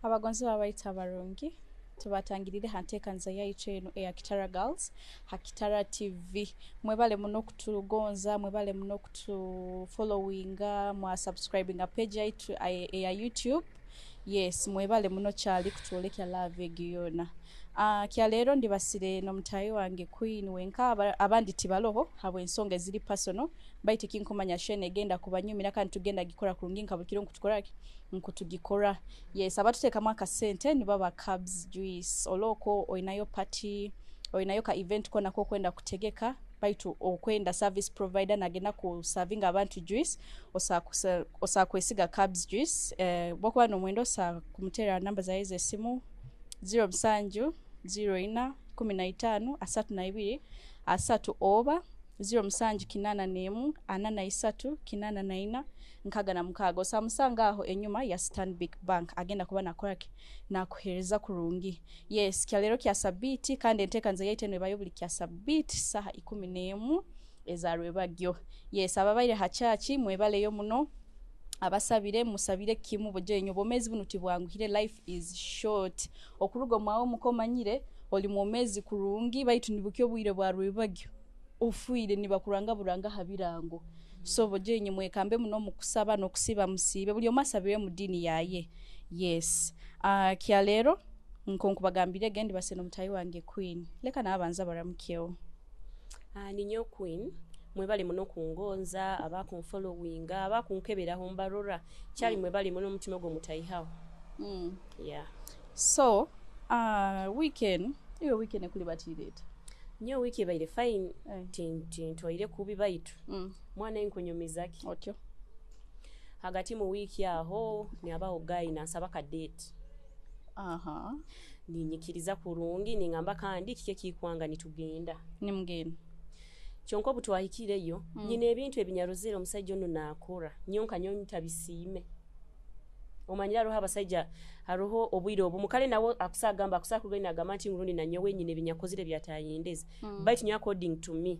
abagonzi babayita abarungi tubatangirire hantekanza yaitu eno eya Kitara Girls Hakitara TV mwebale muno kutugonza mwebale muno kutufollowinga mwa subscribinga page yaitu ya YouTube. Yes, mwebale muno cyali kutolekya live egiyona. Kya lero ndibasire no mutayi wange Queen wenka abandi tibaloho habwe ensonga ziri personal baite kinkomanya shene genda kubanyumira kandi tugenda gikora kurunginka bukiro nkutukoraki nkutugikora. Yes, abatuteka mwaka sente ni baba Cubs Juice oloko oinayo party oinayo ka event kona ko kwenda kutegeka baitu okwenda service provider nagenda ku serving abantu juice osa kwesiga Cubs Juice boko bano mwendo sa kumutera namba za hizo simu 0 04 15 32 asatu oba 0 kinana nemu anana isatu kinana naina nkaga na mukago samusanga aho enyuma ya Stanbic Bank agenda kuba nakoraki na kuhereza kurungi. Yes, kyalero kya sabiti kandi entekanza yaitenwe bayobuli kya sabiti saha 11 ezarwe bagyo. Yes, ababaire hachachi mwebale yo muno abasabire musabire kimu bojenyo bomezi bunuti bwanguhire life is short okurugo mwawo mukomanyire oli mwomezi kurungi baitu nibukyo bwire bwa rwebagyo ofuire nibakuranga buranga habirango so bojenye mwekambe muno mukusaba no kusiba musibe buli omasabire mu dini yaye. Yes, kya lero nkonkubagambire gendi baseno mutayi wange Queen leka na abanza baramukyewo. Ninyo Queen mwebale muno kungonza abakunfollowinga abakunkeberaho mbarora cyali mwebale muno mutima gwo mutayi hawo. Yeah, so weekend kuli batireta nyo wiki baire fine twaire kubi baitu mwana enkonyomizaki otyo hagati mu wiki aho ni abaho guy na nsaba ka date ninyikiriza kurungi ningamba kandi kike kikwanga nitugenda ni mgeni kyonko butwahikireyo nyine ebintu ebinyaruzire omusajja ono nakora nyonka nyonyi tabisime omanyira roho abasajja haroho obwire obumukale nawo akusagamba akusakugenda gamanti ngurundi na nyowe nyine binyakozire byatayindeze bite nyo according to me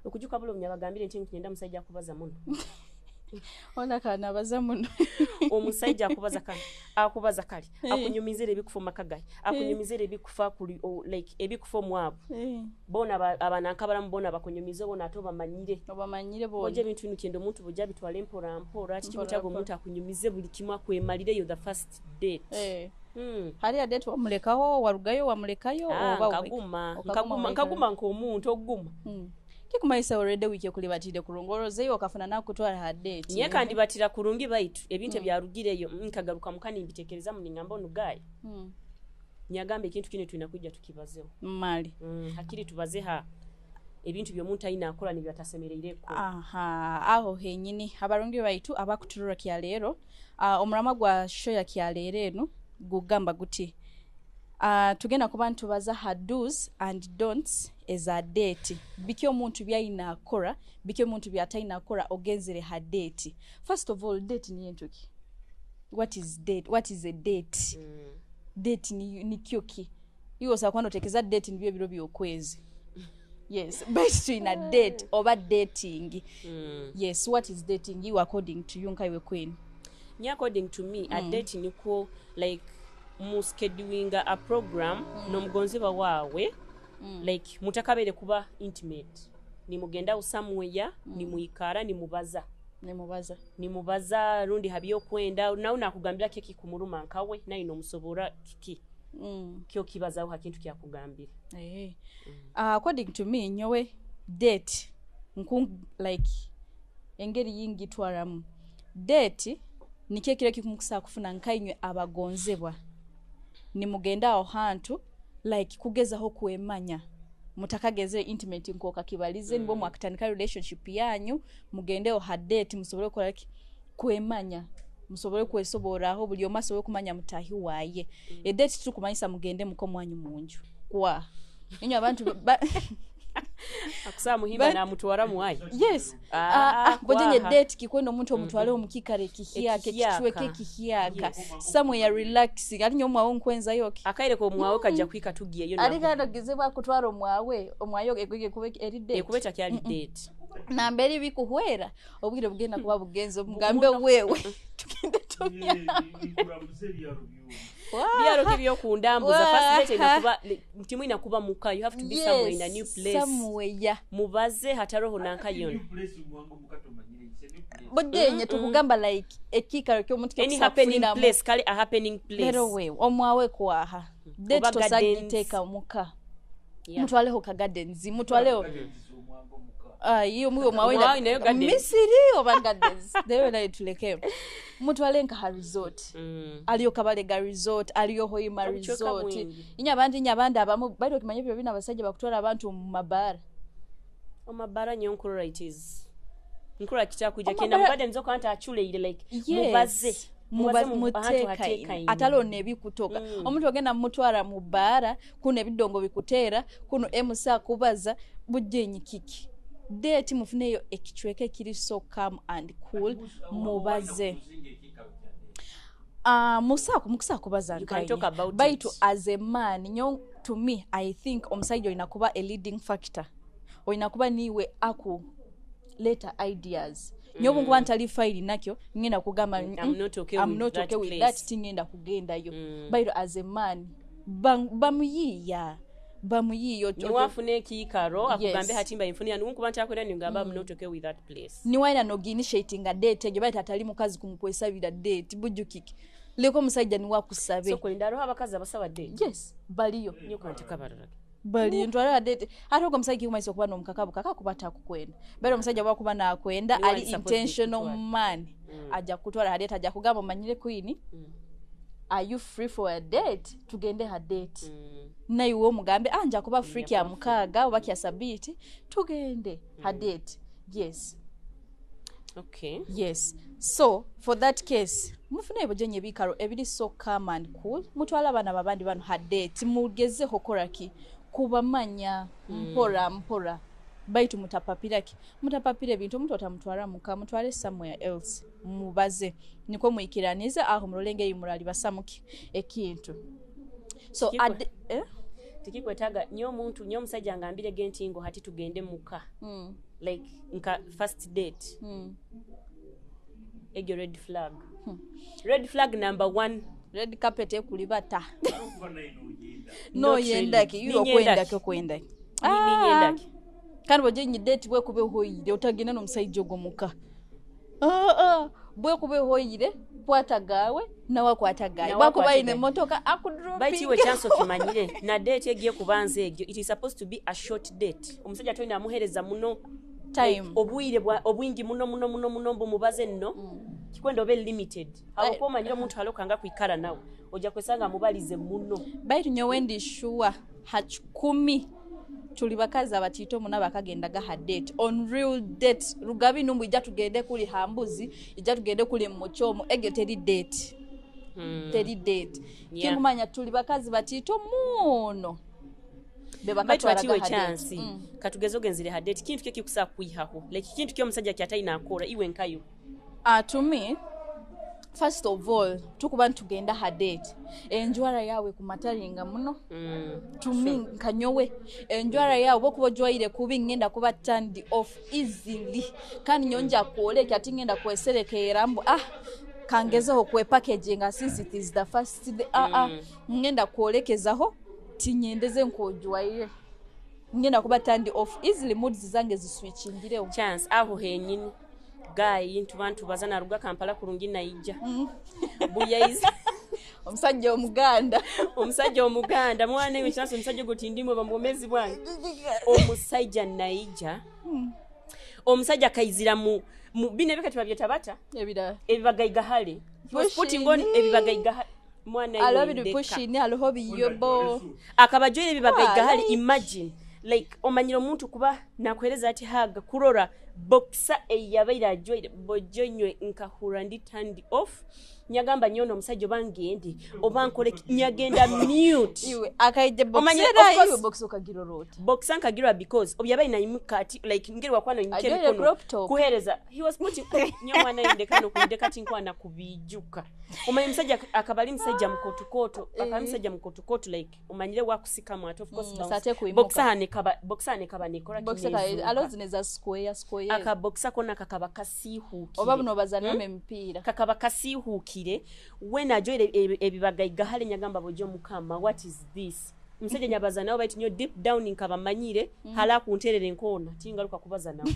okujuka bulo munyabagambire nti nkenda musajja kubaza muno ona kana baza muno omusajja akubaza kali akunyumizire ebikufa makagayi akunyumizire ebikufa kuli like ebikufa mwabo bona abanankabara mbona bakunyumize bona atoba manyire bo oje bintu nikendo muntu bujja bitwale mpora kikimu kyago muntu akunyumize buli kimwa kwemalire yo the first date hari ya date wamulekaho warugayo wamulekayo oba nkaguma nkomuntu oguma kikumaisa already wiki kuli batide kurongoroze yo kafuna na kutwara ha date nye kandi batira kurungi baitu ebintu byarugireyo nkagaruka mukani mbitekereza muningamba onugaye nyagambe ikintu kine twinakujja tukibazeho mali hakiri tubaze ha ebintu byo muntu ayina akora nibyo atasemereireko aho henyini abarungi baitu abakuturura kya lero omurama gwa show ya kya lero eno gugamba guti tugenda ku bantu baza ha do's and don'ts as a date bikyo muntu byayina akora bikyo muntu byatayina akora ogenzere ha date. First of all, date ni entoki. What is date? What is a date? Date ni kyoki iyo sakwano tekeza date nibyo biro byokwezi. Yes, but in a date over dating. Yes, what is dating you according to you nkaiwe Queen? Ni according to me a date ni ko like muschedulinga a program no mgonziba wawe like mutakabere kuba intimate ni mugenda somewhere ni muikara ni mubaza rundi habiyo kwenda na unakugambira kiki kumuruma nkawe na ino musobora kiki kyo kibazaho hakintu kya kugambira according to me nyowe date like engeri yingi twaramu date nike kire kikumukusa kufuna nkainywe abagonzebwa ni mugenda aho hantu like kugezaho kwemanya mutakageze intimate nkoka kibalize nibo mwakitanika relationship yanyu mugendeo ha date musobole ko like kwemanya musobole kwesoboraho buli omaso kumanya mutahi waye date tukumanyisa mugende muko mwanyu munju kwa inyo abantu akusa muhimba na mutwara muwayi. Yes. Bojenye date kikweno muntu omutwale omukikare kihiyake kichweke kihiyaka somewhere relaxing ali nyo mwawo nkwenza yoke akaire ko mwawo kajja kwika tugiye yo ali kana gizebwa kutwara omwawe omwayo ekwe kubeka eri date ekubeta kyali date na mbere bikuhwera obwire bugenda kuba bugenzo mugambe wewe tukende tumya byalo kibyo kundambuza first date inakuba mtimu inakuba muka you have to be somewhere in a new place somewhere mubaze hataroho nankayono bodenye tukugamba like ekikaro ky'omuntu any happening place kali a happening place pero we omwawe kwaha date to sagiteka muka mutwaleho ka gardens mutwaleho iyo muyo mwawenda Misiri oba gardens dewe na ituleke mutwale nka resort aliyo Kabalega resort aliyo Hoima resort inyabandi abamu bado kimanye byo bina basajja bakutwala abantu mu mabara omabara nyonkuru right is nkura kitakuja kenda mubade nzoka anta achule ile like mubaze atalone bikutoka omuntu ogenda mutwara mu bara kuno ebidongo bikutera kuno emusa kubaza bujenyi kiki date mufuneyo ekichweke kiri so calm and cool mubaze musa kubaza baitu as a man to me I think omusaijo inakuba a leading factor oinakuba niwe aku later ideas nyobo ngo antali file nakyo ngenda kugamba I'm not okay with that thing ngenda kugenda yo baitu as a man bamuyiya niwafune kikaro akugambe hatimba infuni ya nungu bantu akwenda ngamba I'm not okay with that place ni waina no initiating a date gye baita atali mukazi kumukwesabira date bujukiki leko musajja ni wakusabe so kulindaro abakazi abasaba date yes baliyo nyoko antakabarara bali ntwala date hata ko musajja kumaiso kuba no mukakabu kakakubata kukwenda bero musajja bwa kuba na kwenda ali intentional man aja kutwala date aja kugamba manyire queen are you free for a date tugende ha date na iwo mugambe anja kuba freak ya mukaga oba kya sabiti tugende ha date yes okay yes so for that case mufune ebojenye bikaro ebiri so calm and cool mutwala bana babandi bano ha date mugeze hokoraki kubamanya mpora baitu mutapapira ebintu omuntu otamutwala muka mutwale somewhere else mubaze niko muikiraniza aho mulolenge yimurali basamuki ekintu so tikikwetaga nyo musajja ngambire genti ngo hati tugende muka like nka first date egyo red flag number 1 red carpet ekulibata no yendaki yiro kwenda ninyendaki kandi bojenyi date bwe kube hoyire utagenda no musajja ogomuka bwe kube hoyire kwatagawe nawe kwatagaye bakuba ine motoka akudropping baiti we chance okimanyire na date egiye kubanze egyo it is supposed to be a short date omusajja toina amuhereza muno time obwingi muno mubaze nno kikwenda obe limited awo manyire omuntu alokanga kwikara nawe oja kwesanga mubalize muno baiti nyowendi sure hachukumi tuli bakazi abatito muna bakagendaga ha date on real date rugabi numbu ija tugende kuli hambuzi ija tugende kuli muchomo ege teri date kimumanya tuli bakazi batito muno bebakatwaraga chance katugezo genzire ha date kintu kikusa kwihaho like kintu kyo musajja kyata inakora iwe nkayo to me first of all tukuba ntugenda ha date enjwara yawe kumataringa muno tumi nkanyowe enjwara yawe bokuba joyire kubi ngenda kuba turned off easily kandi nyonja kuole kyati ngenda kweserekera mbu kangezeho kwe packaging since it is the first day ngenda kuolekezaho tinyendeze nkojwaire ngenda kuba turned off easily moods zange ziswitchingireho chance aho henyini guy into bantu bazana ruga Kampala kurungi naija buyayize omusajja omuganda mwana iwe chance omusajja gotindimwe bamomezi bwange omusajja naija omusajja kaizira mu bine bikati babyetabata ebibagaiga hali putting on ebibagaiga hali mwana iwe alabi pushini aloho biyobo akabajoye ebibagaiga hali imagine like omanyiro muntu kuba nakwereza ati haga kurora boxa eyabaira joyire bojonywe nkahura ndi turned off nyagamba nyono omusajja bangendi obankole nyagenda mute iwe akaide box okagirorota box ankagirwa because obyabayi na imukati like ngirwa kwano nyikere kono kuhereza he was putting nyomwana inde kano kundeka tinkwana kubijuka omanyi musajja akabali musajja mkotukoto akamsajja mkotukoto like omanyire wakusika mwato of course sate boxa ne kaba nikora boxa alozineza square yes. akabokisa konna kakaba kasiihuukire oba buno bazanyamu emipiira kakaba kasiihuukire we najoire ebibagayiga hale nyagamba bojo mukama what is this musajja nyabaza nawe baitu nyo deep down nkabamanyire hala kunterere nkoona tingaluka kubaza nawe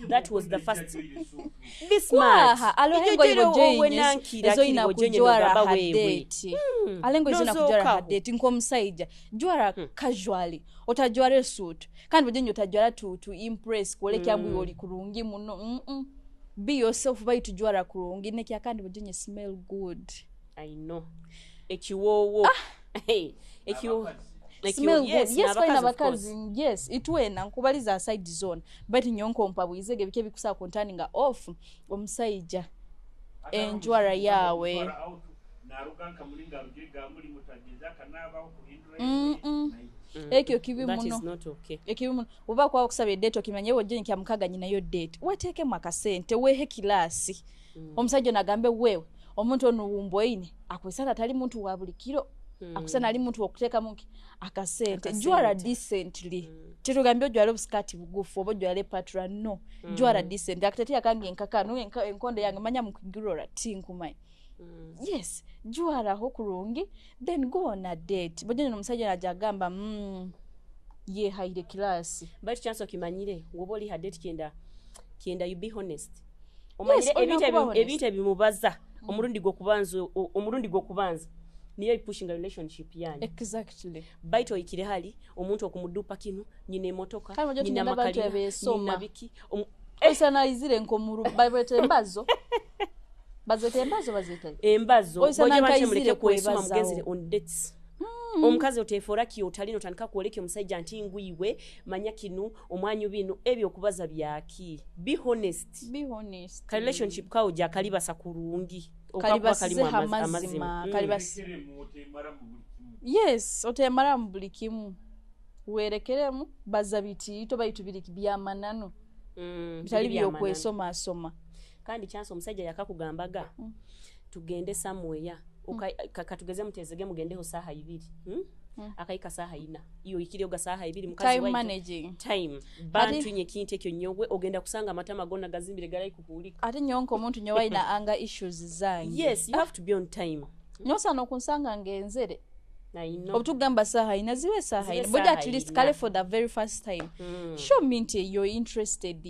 that was the first this man alohengo ibojenye ezo ina kujwara hadeti alengo izo ina kujwara hadeti nkomusajja jwara casually otajwara suit kandi bojenye otajwara to impress kolekya mbu oli kurungi muno be yourself baitu jwara kurungi nekya kandi bojenye smell good I know ekiwowo ekiwo smell good yes fine abakazi yes itwena nkubaliza side zone but nyonko mpabwizege bike bikusa kontaninga off omusajja enjwara yawe narukanka mulinga rugega muri mutagiza kanaba okuhindura ekyo kibi muno that is not okay ekibi muno uba kwa kusaba date okimanye woje nkya mukaga nyina yo date wateke makasente wehe kilasi omusajja nagambe wewe omuntu onuwumboine akwesana tali muntu wa bulikiro akusana ali muntu okuteka munki akasente jwara decently tetugambye jwara obuskati bugufu obo jwara patra no jwara decent akatetia kangi enkakano enkonde yange manya mukigirora tinkumai yes jwara hokurungi then go on a date bojenye nomusajja najagamba ye haire class but chance okimanyire woboli ha date kienda you be honest omanyire ebintu ebimubaza omurundi gwo kubanza niyo pushing a relationship yani exactly baito ikire hali omuntu okumudupa kinu nyine emotoka nyina makali nyina biki osana izire nkomuru babete embazo bazete embazo boje banje muleke kwesoma mugenzere on dates omukazi otefora ki otalino tanika kuoleke omusajja ntingwiwe manya kinu omwanyu bino ebyo okubaza byaki be honest ka relationship kawo ja kalibasa kurungi kalibasize hamazima kalibasi yes otemara mbulikimu werekeremu baza bitito bayitubiriki byamanano bitali byokwesoma asoma kandi chance omusajja yakakugambaga tugende somewhere katugeze mutezege mugendeho saha 2 akaika saha 4 iyo ikiri oga saha 2 mukazi time managing time bantu nye kinte kyo nyogwe ogenda kusanga matama gonna gazimbire galai kukulika ate nyonko omuntu nyowa ina anger issues zange yes you have to be on time nyosa no kunsanga ngenzere I know obutugamba saha ina ziwe saha ina but at least kale for the very first time show me you're interested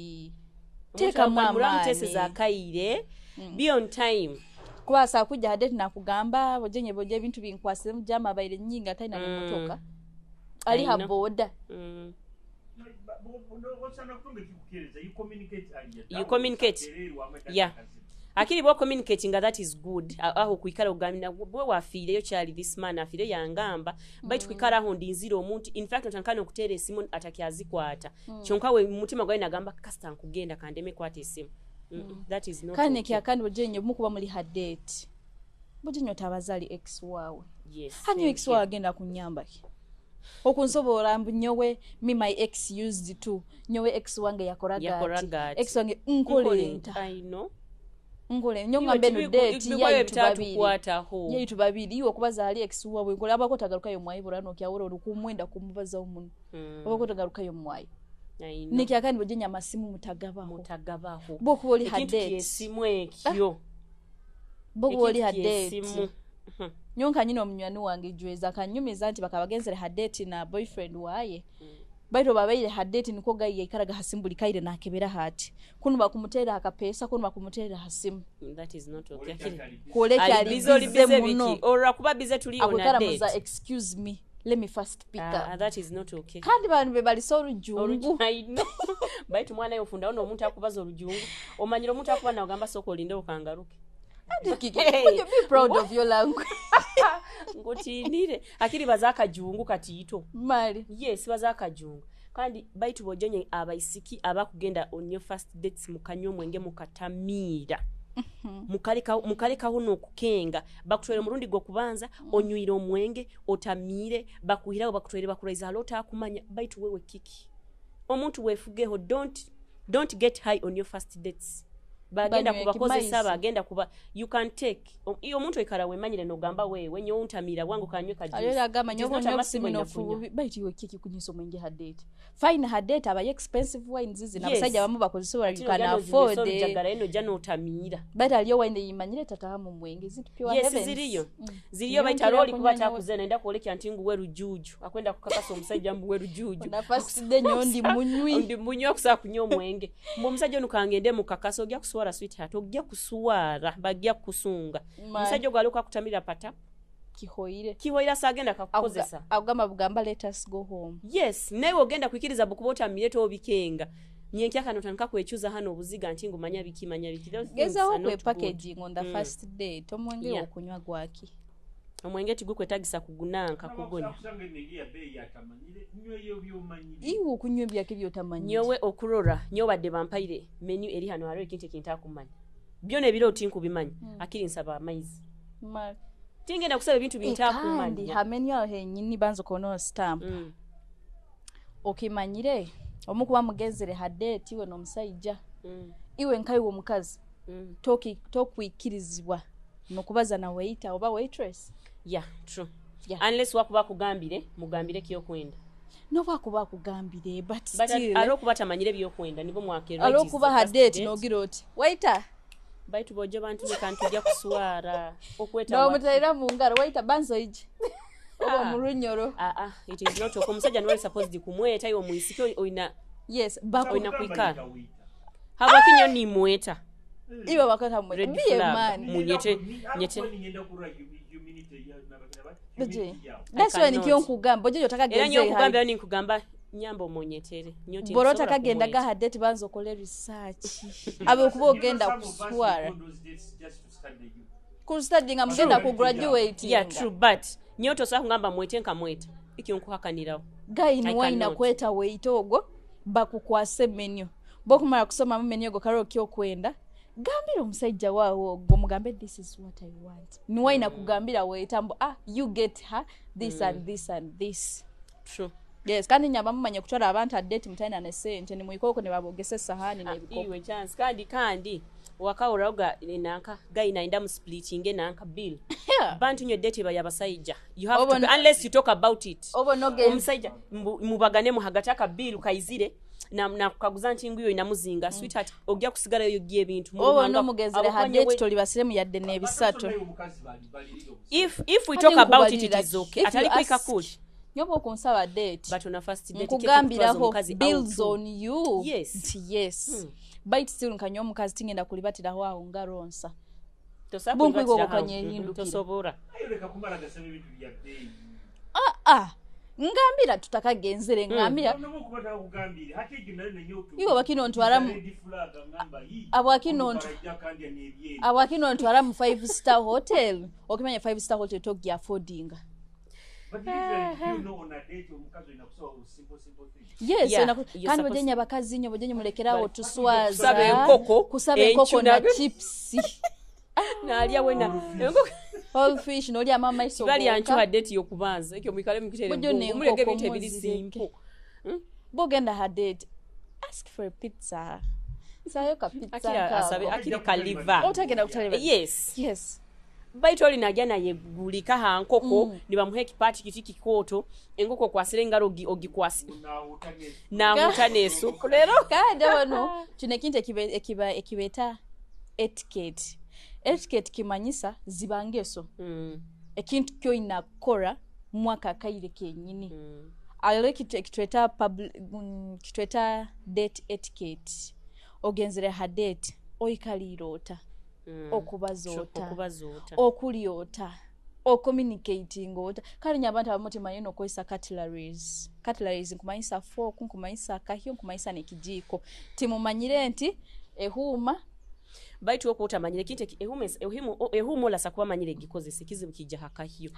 take a mama za kaire be on time kwasa kujja hadeti nakugamba bojenye boje bintu binkwasire mujama baire nyinga taina mutoka ali haboda you communicate yeah akiri bo communicating that is good aho kuikala ugamina bwe wafire yo chali this man afire yangamba baitu kuikala aho ndinzira omuntu in fact otankana okutere esimu atakiazikwata kyonka we mutima gwaina gamba kasta nkugenda kandeme kwata esimu that is not kane kya kandi bojenye mukuba muri hadate bojenye otabazali ex wawe yes hanyo ex wawe agenda kunyamba okunsobola mbunyowe me my ex used to nyowe ex wange yakoragati ex wange nkolenta I know ngole nyonga mbeno date ya tubabiri iwo kubaza ali ex wawe ngole abako tagaruka yo mwayibura no kyaworo rukumwenda kumubaza umuntu abako tagaruka yo mwayi niki akandi bojenya masimu mutagabaho boku oli hadate simu ekyo boku oli hadate nyonka nyino omunywani wange jweza kanyumiza nti bakabagenzere hadate na boyfriend waye baito babaire hadate niko gayi ikaraga hasimbuli kaire nakebera hati kuno bakumutera akapesa kuno bakumutera hasimu that is not okay koleka ali bize muno ora kuba bize tuli on a date excuse me let me first pick up that is not okay kandi bantu bebali so rujungu I know baito mwana yofunda ono omuntu akubaza orujungu omanyiro omuntu akuba na ogamba soko linde okangaruke be proud of your language ngotinire akiri bazaka jungu katito mali yes bazaka jungu kandi baitu bojenye abaisiki abakugenda on your first dates mukanyo mwenge mukatamira mukaleka huno okukenga bakutwere murundi gwo kubanza onywire omwenge otamire bakuhiraho bakutwere bakuraiza lota akumanya baitu wewe kiki omuntu wefugeho don't get high on your first dates bagenda kubakozesa bagenda kuba you can take iyo omuntu ekala wemanyire nogamba wewe nyo untamira wangu kanywe kajuice ayo agamba nyobo siminofu baiti we kiki kunyiso mwingi hadate fine hadate aba expensive wines zina basajja bamu bakozesa you can afford jagala eno jano utamira baita aliyo wine yimanyire tatahamu mwenge zitu pure heavens ziriyo baita roli kuba takuzena enda kuolekya ntingu weru juju akwenda kukakasa omusajja mbu weru juju na first day nyondi munywi ndi munywa kusa kunyo mwenge mbo omusajja ono kangende mu kakasa ogya kuswara sweetheart ogya kuswara bagya kusunga omusajja gwaluka kutamira pata kihoira sagenda kakukozesa agamba bugamba let us go home yes nawe ogenda kwikiriza bukubota mireto obikenga nyenkya kano tanka kwechuza hano obuziga ntingo manya biki geza okwe packaging on the first day tomwenge okunywa gwaki omwenge tigukwe kugunanka kugonya iwo okunywa byake byotamanyire nyowe okurora nyobadde bampaire menu eri hano haro ekintu kintakumanya byone biro tinkubimanya akiri nsaba amaizi tingenda kusaba ebintu bintakumanya kandi hameni yaho henyini banzo kono stamp okimanyire omukuba mugenzere hadate iwe nomusajja iwe nkaiwo mukazi tokwikirizibwa nokubaza na waiter oba waitress true unless wakuba kugambire mugambire kiyo kwenda no bakuba kugambire but still alokuba tamanyire byo kwenda nibo mwakero alokuba hadate nogiroti waiter baitu boje bantu bekantujja kuswara okweta no mutaira mungaro waiter banzo iji obo murunyoro it is not omusajja no supposed kumweta yo muisiko oina yes bako oina kwikara haba kinyo ni mweta iwe bakata mweta biye man munyete that's why nikiyo nkugamba ojo era nyo kugamba ni kugamba nyambo monyetere nyoti borota kagenda ga hadate banzo kole research abe kuba ogenda kuswara ku studying amgenda ku graduate true but nyoto sa kugamba mwete nka mweta ikyo nkuhakanirawo guy ni waina kweta weitogo bakukwase menu bokumara kusoma menu go karo kyo kwenda gambira omusajja waawo gomugambe this is what I want ni waina kugambira weitambo you get her this and this and this true yes kandi nyaba mumanye kutwala abantu adate mutaina ne sente ni muikoko ne babogese sahani na bikoko iwe chance kandi wakauraga nanka guy naenda mu splitting nanka bill bantu nyo date bayabasajja you have to unless you talk about it omusajja mubagane mu hagataka bill kaizire na kukaguza ntingu yo inamuzinga sweetheart ogya kusigala yo gie bintu no mugezere hadate toli basire mu yadde ne bisato if we talk about it is okay atali kwika kuli nyobo kunsaba date but on a first date kugambiraho bills on you yes bite still nkanyo omukazi tingenda kulibatiraho aho ngaronsa tosabu kulibatiraho kanye hindu tosobora ayoleka kumala gasebe bintu bya bei ngambira tutakagenzere ngambira iwe bakino ntwaramu abakino ntwaramu 5-star hotel okimanya 5-star hotel togi affordinga but you know on a date omukazi inakusoa simple thing yes kandi bojenya bakazi nyo bojenye mulekerawo tuswaza kusaba enkoko na chips na alia wena all fish no lya mama iso bali ancho hadate yokubanza ekyo mwikale mukitere mulege bite bili simple bogenda hadate ask for a pizza sayo ka pizza akili kaliva otagenda kutaleba yes baitoli najana yegulika hankoko nibamuhe kipati kitiki koto engoko kwasire ngaro ogikwasi na mutanesu lero kandi wano tunekinte ekibeta etiquette kimanyisa zibangeso ekintu kyo inakora mwaka kaire kenyini aleki kitweta date etiquette ogenzere hadate oikalirota okubazota okuliota communicating ota kali nyabantu abamuti mayino koisa cutleries nkumayisa fork nkumayisa kahyo nkumayisa nekijiko timumanyire nti ehuma baitu okuta manyire kinte ehumo la sakuba manyire gikoze sikizi bukija hakahyo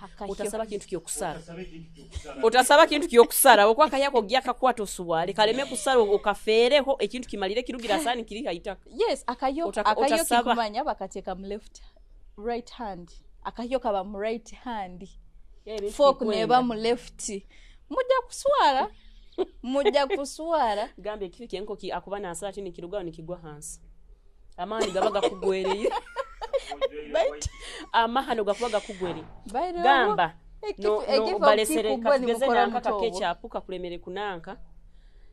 utasaba kintu kyo kusara okwaka yako gyaka kwato suwale kaleme kusara okafereho ekintu kimalire kirugira sani kiri haitaka yes akayo kikumanya bakateka mu left right hand akayo kaba mu right hand fork neba mu left mujja kuswara gambe kiri kenko ki akubana asala chini kirugao nikigwa hansi amaani gaba gakugwereye amahano gakuba gakugwere Bairo gamba no ekifa balesere okikugwa katugeze nimukora nanka mutobo. kakechapuka kulemere kunanka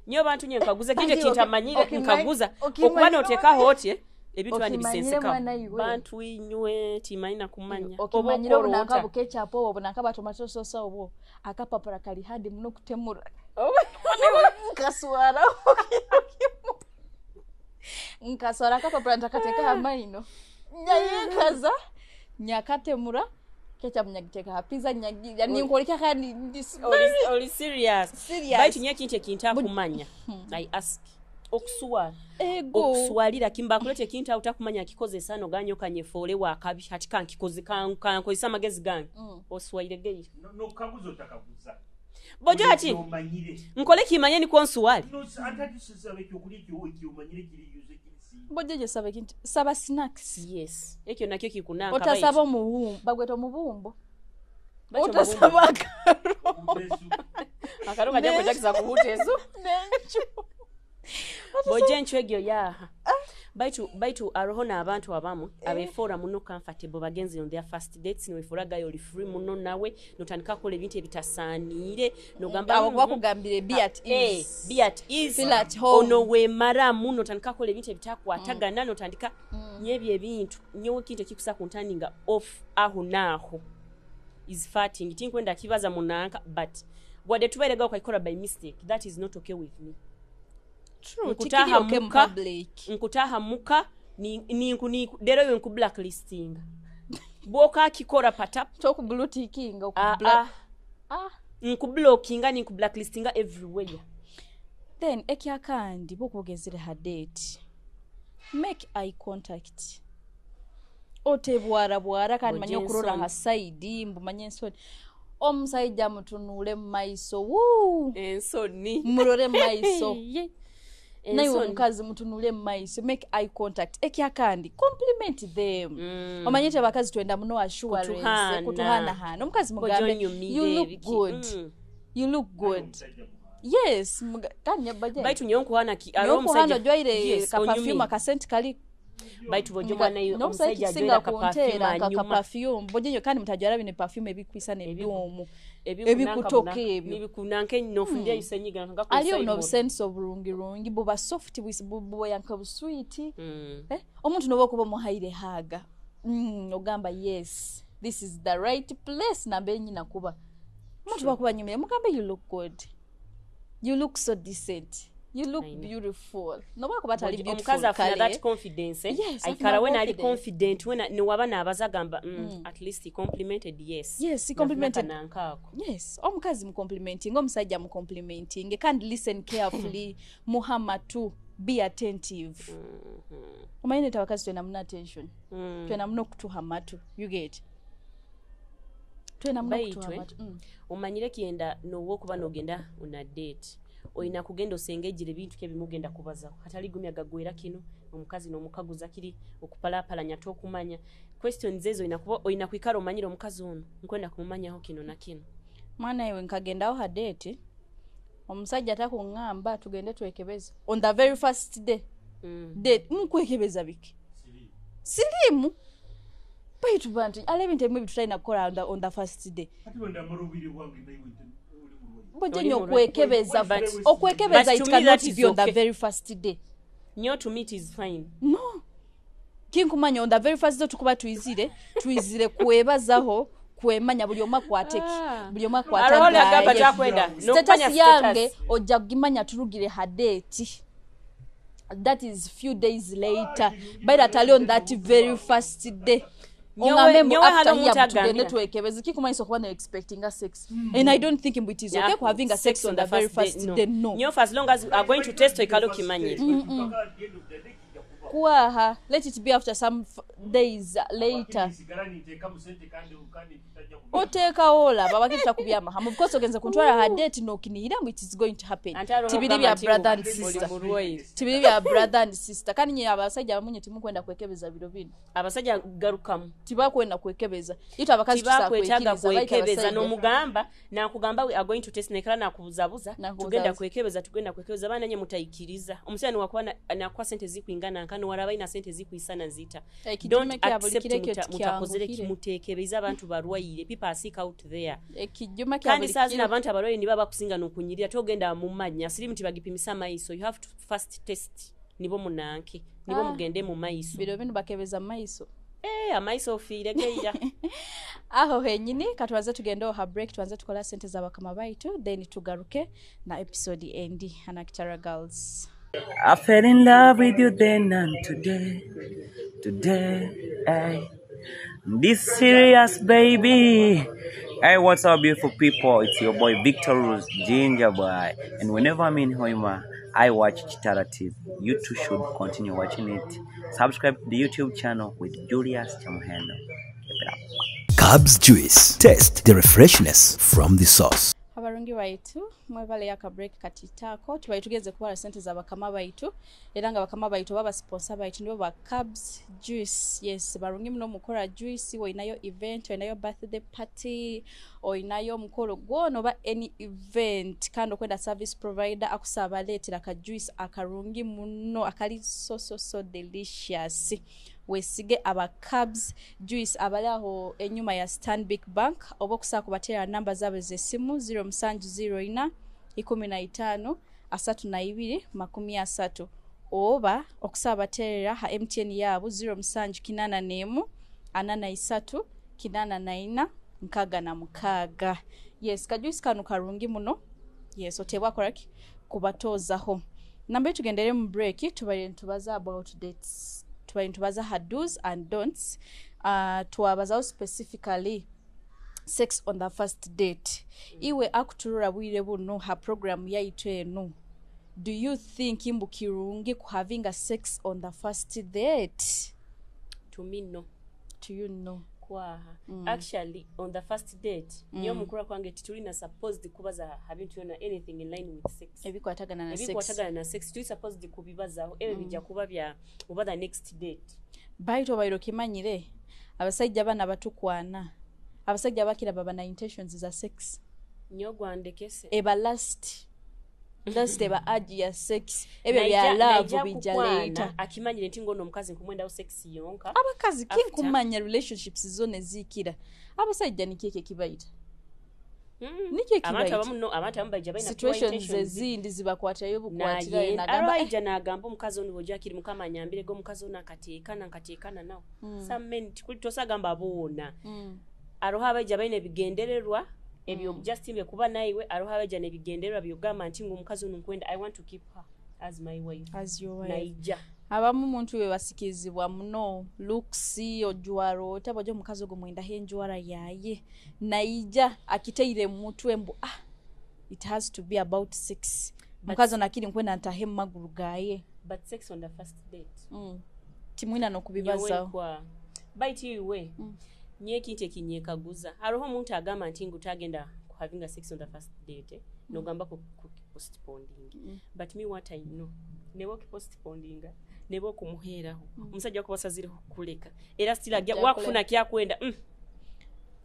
nyo bantu nye nkaguza kinde Ati, kintamanyire okimanyire- nkaguza okimanyire okuba noteka mwana- hotye ebintu andi okimanyire bisenseka mwana iwe. bantu inywe timanyina kumanya okimanyire Oba obunaka okorota. bukechapo obwo bunaka batomato sosa obwo akapapula kali hadi muno kutemura nkaswara nkaswara akapapula ntakateka amaino nyayekaza nyakatemura kecha munyagiteka hapiza nyagira ninkoleka kandi oli serious Serious. baitu nye kinte kinta kumanya I ask okuswala ego okuswalira kimbakulete kintu utakumanya kikozesa no ganyo kanyefole wakabi hati kankikoze kankozesa magezi gange oswalire geyi nokaguza otakaguza bojo hati omanyire nkole kimanye ni konsuwali no antati sisabe kyokuli kyo omanyire kiri yuze kirisi bojeje sabe kintu saba snacks yes ekyo nakyo kikunanka otasaba muhumbo bagweta mubumbo Baitu otasaba akaro ubesu akaruka jako jakisa kubutezo nencho boje nchwegyo yaha baitu aroho na abantu abamu abefora muno comfortable bagenzi on their first dates no efora oli free muno nawe notandika kola ebintu ebitasanire no gamba abo bakugambire be at ease be at ease Feel at home. ono we mara muno notandika kola ebintu ebitakwatagana notandika nyebye ebintu nyowe kintu kikusa kuntaninga off aho naho is farting tinkwenda kibaza munanka but wade tubairega okayikola by mistake that is not okay with me true Nkutaha tikiri okay muka. public nkutaha muka ni dero yo nku blacklisting boka kikora patap to kubulutikinga ah nku blockinga ni nku blacklistinga everywhere then ekyakandi bokugezere ha date make eye contact otebwara kandi manye Boje okurora ensoni. ha side mbumanye ensoni omusajja mutunule mumaiso wuu ensoni murore mumaiso naye ensoni omukazi mutunule mumaiso make eye contact ekyakandi compliment them omanyite bakazi twenda muno assurance kutuhanahana omukazi mugambe you look good you look good yes kandi yabaje baitu nyonkuhana ki aro yokuhana musajja joire ka perfume akasenti kali baitu bojo bwana yo n'omusajja omusajja kisinga joira ka kuntera perfume ka anyuma perfume bojenyo kandi mutajwara bine perfume ebikwisa n'ebyomu ebikutoka ebikutoka ebyo. nibikunanke nofundia yusenyiga nga aliyo no sense of rungi buba soft buba yanka busweet omuntu noba kuba muhaire haga ogamba yes this is the right place nambe nyina kuba omuntu bakuba nyumire mugambe you look good you look so decent you look beautiful noba kuba tali beautiful omukazi afuna that kale confidence Yes, aikara afuna when ali confidence. confident when ni wabana abazagamba at least he complimented yes Yes, he complimented. nankako yes omukazi mucomplimenting omusajja mucomplimenting kandi listen carefully muhamatu be attentive omanyine tabakazi twena muna attention twena muno kutuha matu you get twena muno kutuha Baitwe. matu omanyire kienda nowo kuba nogenda una date oyina kugenda osengejire ebintu ke bimugenda kubazaho hatali gumya gagwera kino omukazi n'omukaguza kiri okupalapalanya tokumanya questions ezo oyina kwikara omanyire omukazi ono nkwenda kumumanyaho kino na kino mwana iwe nkagendaho ha date omusajja takuŋŋamba tugende twekebeza on the very first day date mukwekebeza biki sirimu baitu bantu ala ebintu ebimu ebitulina kukola on the first day ati wenda marubiri wange nayo uli mulwayi bojenyo Oli mulwayi. okwekebeza But- okwekebeza but it to me cannot that is be on the okay. very first day nyo to meet is fine no kinkumanya on the very first day tukuba tuyizire kwebazaho kwemanya buli omwe akwateki buli omwe Arole agamba akwatagaye takwenda status nokumanya yange status ojja kugimanya turugire ha date that is few days later but atali on that very first day Nyowe hano mutaganira. tugende twekebeze kikumanyisa okuba expecting a sex and I don't think it is okay for having a sex on the very first day no nyo for as long as we are going to test ikalo kimanyire mpaka at the end of the day kijja kuba kwaha let it be after some days later Sigara niteka musente kandi ukandi tutajja ku. Oteekawo olaba bakita kubyama of course ogenze kuntwala ha date nokinira it is going to happen tibiri bya brother and sister tibiri bya brother and sister kandi nye abasajja bamunye timukwenda kwekebeza biro bino abasajja garukamu tibakwenda kwekebeza ito abakazi tusakwekebeza n'omugamba nakugamba we are going to test nekala nakubuzabuza tugenda kwekebeza bana nye mutayikiriza omusana wakuba nakwa sente zikuingana nkano waraba ina sente zikuisana zita don't accept mutakozere kimutekebeza abantu barwaire people are sick out there ekijuma kya kandi sazi nabantu abarwaire niba bakusinga nokunyirira togenda mu manya siri muti bagipimisa maiso you have to first test nibo munanke nibo mugende mu maiso biro bino bakebeza maiso amaiso ofire keya aho henyini katwaze tugendo ha break twanze tukola sente za bakama baitu then tugaruke na episode endi Anakitara Girls. I fell in love with you then and today, hey. This serious, baby. Hey, what's up, beautiful people? It's your boy Victor Rose, Ginger Boy. And whenever I'm in Hoima, I watch Chitara TV. You too should continue watching it. Subscribe to the YouTube channel with Julius Chamuhendo. Keep it up. Cubs Juice. Taste the refreshness from the sauce. Abarungi baitu mwebale yaka break katitako tubaye tugeze kuwala sente za bakama baitu eranga bakama baitu baba sponsor baitu nibo ba Cubs Juice. Yes, barungi mno mukora juice wo inayo event wo inayo birthday party o inayo mukoro gwono ba any event kando kwenda service provider akusaba letera ka juice akarungi muno akali so delicious. Wesige aba Cubs Juice abalaho enyuma ya Stanbic Bank obo kusaka kubatera namba zabo zesimu 0704 15 32 30 oba okusaba baterera ha MTN yabo 0784 83 89 6 yes kajuice kanu karungi muno yes otebwa koraki kubatozaho nambe tugendere mu break tubaza about dates tubaza her do's and don'ts tuwabaza specifically sex on the first date iwe akuturura bwire buno ha program yaitu eno do you think imbukirungi ku having a sex on the first date? To me no. To you no. Kwaha actually on the first date niyo mukura kwange titulina supposed kubaza having to know anything in line with sex ebikwatagana na sex tu supposed kubibazaho bijja kuba bya over the next date baito bayiro kimanyire abasajja bana batukwana abasajja bakira baba na intentions za sex nyogwandekese eba last eba aji ya sex ebe bya love bija later akimanyire nti ngono omukazi nkumwenda sex yonka abakazi kinkumanya relationships zone zikira abasajja nikeke kibaita nike kibaita abantu ambaje baina situations ezindi zibakwata yo bukwatira nagamba abaija nagamba omukazi ono bojakiri mukama nyambire go omukazi ono akateekana nawo some men kulitosa gamba boona aroha abaija baina bigendererwa ebyo just imbe kuba naiwe aroha abaija ne bigendererwa byogamba nti ngo omukazi ono nkwenda I want to keep her as my wife as your wife naija abamu muntu we basikizibwa muno looks ojwaro taboje omukazi go mwenda henjwara yaye naija akiteire mutu embu it has to be about sex mukazi nakiri nkwenda ntahe maguru gaye but sex on the first date timwina no kubibaza bite iwe nyeki nte kinyekaguza haroho muntu agama nti ngutagenda ku having a sex on the first date no gamba ku postponing but me what I know nebo ku postponing nebo kumuheraho umusajja ko basazire kuleka era still agya wakufuna kya kwenda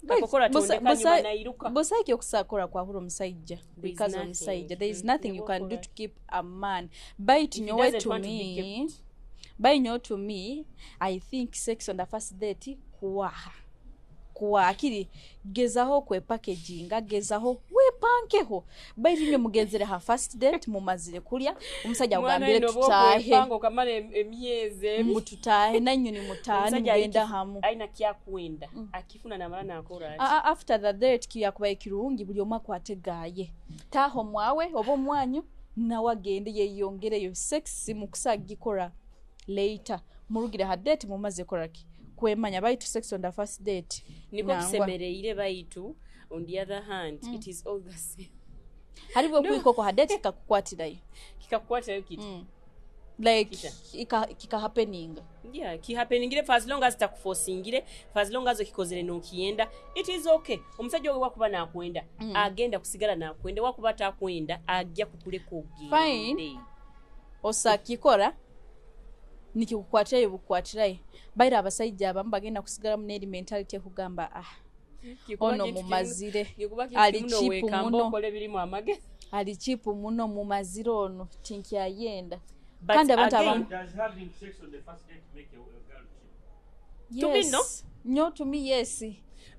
akokora tonde kanyuma nairuka bosaki okusakora kwa huro musajja because on side there is nothing you can do to keep a man bite nyowe to me I think sex on the first date kuwa akiri gezaho kwe packaging gezaho wepankeho bite nyo mugenzere ha first date mumazire kulya umusajja ugambire tutahe pango kamane emyeze mututahe nanyo ni mutani genda hamu aina kya kwenda akifuna na marana akora after the date kiya kubaye kirungi buli omako ategaye taho mwawe obo mwanyu na wagende yeyongere yo sex mukusagikora later murugire ha date mumaze koraki kwemanya baitu sex on the first date niko kusemereire baitu on the other hand it is all the same haribo kwiko ko ha date kikakukwatira yo kikakukwatira yo kiti like kika happening. Yeah, ki happeningire for as long as takuforcingire, for as long as okikozere nokiyenda, it is okay. Omusajja owe wakuba nakwenda, agenda kusigala nakwenda, wakuba takwenda ajja kukuleka ogende. Fine. Osakikora nikikukwatirayo bukwatirayo. Baira abasajja abamu bagenda kusigala mu neri mentality ekugamba ono mumazire ali chipu muno ali chipu muno mumazire ono tinki ayenda kandi abantu abamu does having sex on the first date make a girl cheap? yes. To me, no? No, to me yes.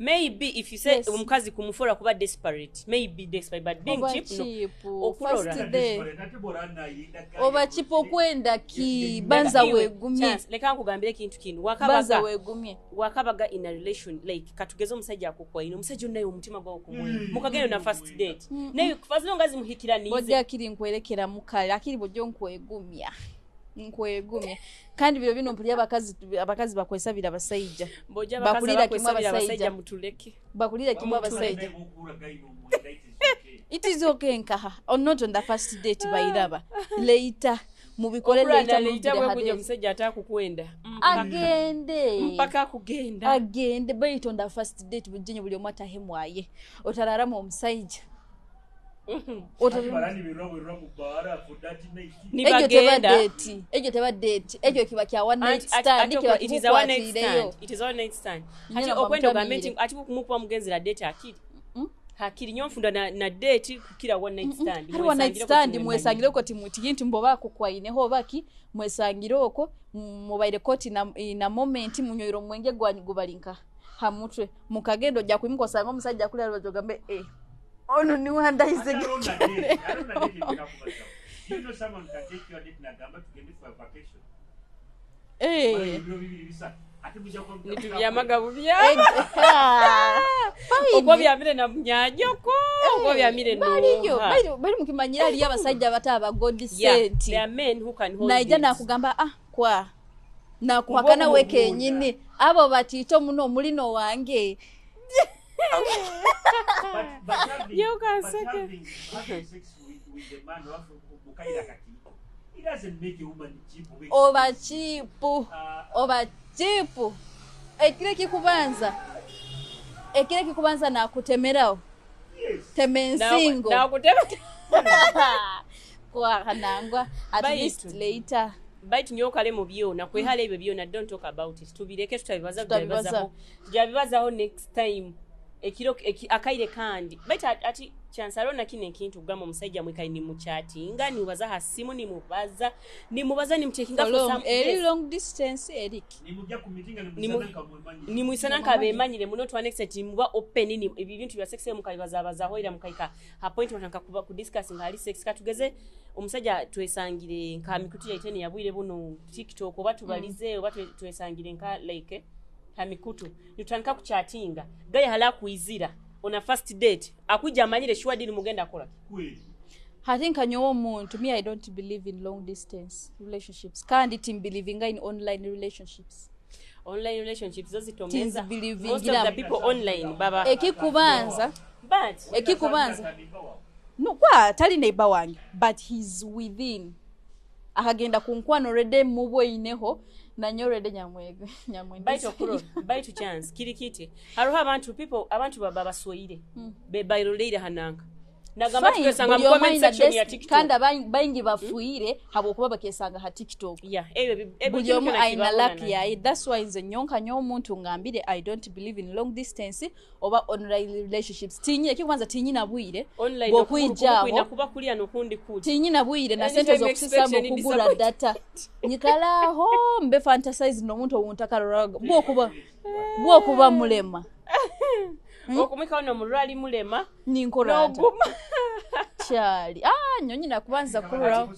Maybe if you say Yes. omukazi kumufora kuba desperate, maybe desperate, but being Oba cheap, cheap, no. first Okulora. day. Oba chipu okwenda ki banza wegumye. Chance, leka nkugambire kintu kino. Banza wegumye. Wakabaga in a relation, like katugeze omusajja akukwa ino, omusajja nayo omutima gwa okumwe. Mukagenda na first date. Nayo as long as muhikiranize. Bojja akiri nkwelekera mukale, akiri bojjo nkwegumya. Nkwegumye. Kandi byo bino mpuli abakazi bakwesabira abasajja. Bakulira kimwe abasajja mutuleke. Bakulira kimwe abasajja. It is okay nkaha. Or not on the first date bairaba. Later mubikole later mubikole omusajja atakukwenda. Agende. Mpaka kugenda. Agende bait on the first date bujjenye buli omata hemwaye. Otararamu omusajja. Ejo teba date. Ejo kiba kya one night stand. It is a one night stand. It is one night stand. Ati okwenda ogamenti ati kumukuba mugenzera date akiri. Hakiri nyonfunda na date kukira one night stand. Hari one night stand mwesangire uko timuti yintu mboba kukwine ho baki mwesangire uko mubaire koti na moment munyoiro mwenge gwani gubalinka hamutwe mukagendo jya kwimukosanga omusajja kuli albajogambe ono ni wanda ize. You know someone can take your date na gamba to get for a vacation. Nituyamaga bubya. Okwo byamire na munyanyoko. Okwo byamire no. Bali mukimanyira ali abasajja bataba god sent. There are men who can hold. Naija nakugamba kwa na kuhakana weke nyini abo batito muno mulino wange. But having sex with the man it doesn't make a woman cheap. Over cheap. Ekile kikubanza na kutemerao. Yes. Temensingo. Na kutema. Kwa hanangwa at least later. Bite nyokale mu byo na kwehale ebyo byo na don't talk about it. Tubireke tutabibazaho. Tujabibazaho next time. Ekiro akaire kandi bite ati chance alona kine kintu gama omusajja mwekaini ni muchatinga ni ubaza hasimu ni mubaza ni mchekinga for some long distance Eric nimujja ku meeting ni muisana kabemanyire muno to next time muba open ni ebintu bya sex mukalibaza hoira mukaika appointment nkakuba ku discuss ngali sex katugeze omusajja twesangire nka mikutu ya iteni yabwire buno TikTok oba tubalize oba twesangire nka like hamikutu nitandika kuchatinga gaya hala kuizira on a first date akuja amanyire sure dini mugenda kola kweli. I think anyowo muntu me I don't believe in long distance relationships kandi team believing in online relationships those tomeza believing most of the people online baba ekikubanza no kwa tali neighbor wange but he's within akagenda kunkwano rede mubwoineho nanyorede nyamwege by to chance kirikiti haruha abantu baba basoire be bairolere hananga nagamba tukesanga mu comment section ya TikTok kanda bayingi bafuire habo kuba bakesanga ha TikTok buli omu aina luck ya that's why nze nyonka nyomuntu ngambire I don't believe in long distance oba online relationships tinyi ekikwanza tinyi nabwire bokwijaho inakuba kulia nokundi kuja tinyi nabwire na sente zokusisamba okugura data nyikalaho mbe fantasize nomuntu owuntakaraga bwokuba mulema okumika ono mulwali mulema ninkorata chali nyonyi nakubanza kulura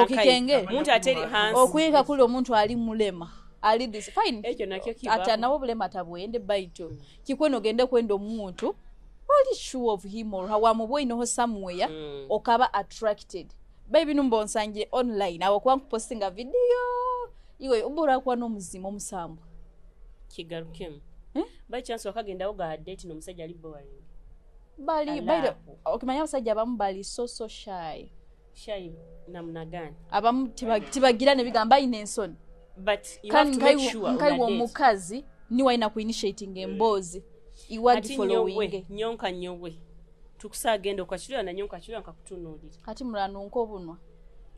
okikenge muntu ateri hansi okuyika kuli omuntu ali mulema ali this fine ekyo nakyo kiba ata nawo bulema tabwende baito kikweno gende kwenda omuntu really sure of him or how amubwino ho somewhere okaba attracted baby numbo nsanje online awo kwa postinga video iwe ubura kwa no muzima omusambo kigarukemu by chance wakagenda oga date no musajja ali boring bali okimanya abasajja abamu bali so shy Shy namna gani? Abamu tibagira ne bigamba ine ensoni. But you have to make sure nkai wo mukazi ni waina ku initiating emboozi. Iwadi following. Nyonka nyowe. Tukusagenda okachulira na nyonka chulira nkakutunulira. Kati mulanunko obunwa.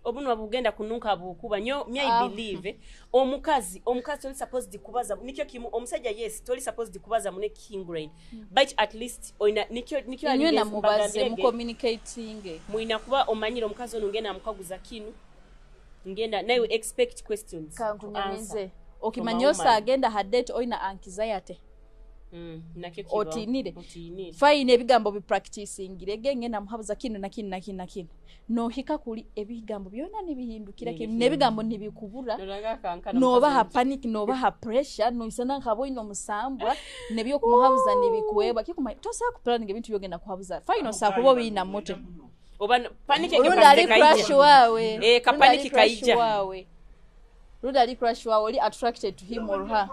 Obunwa bugenda kununka bukuba nyo I believe omukazi toli supposed kubaza nikyo kimu omusajja yes toli supposed kubaza mune kingrain but at least oina nikyo ali na mubaze mu communicating muina kuba omanyira omukazi ono ngenda mukaguza kinu ngenda nayo expect questions kankunyanyize okimanyosa agenda hadate oina anxiety nakyo kiba otinire fine ebigambo bi practicing rege na muhabuza kino na kino no hika kuli ebigambo byona nibihindukira ke nebigambo nibikubura no ba panic no ba pressure no isana nkabo ino musambwa nebyo kumuhabuza nibikuweba kikuma tosa ku planning ebintu byogenda kuhabuza fine sakubo bina moto oba panic ekyo crash wawe ka panic kaija Rudali crush wawe oli attracted to him or her.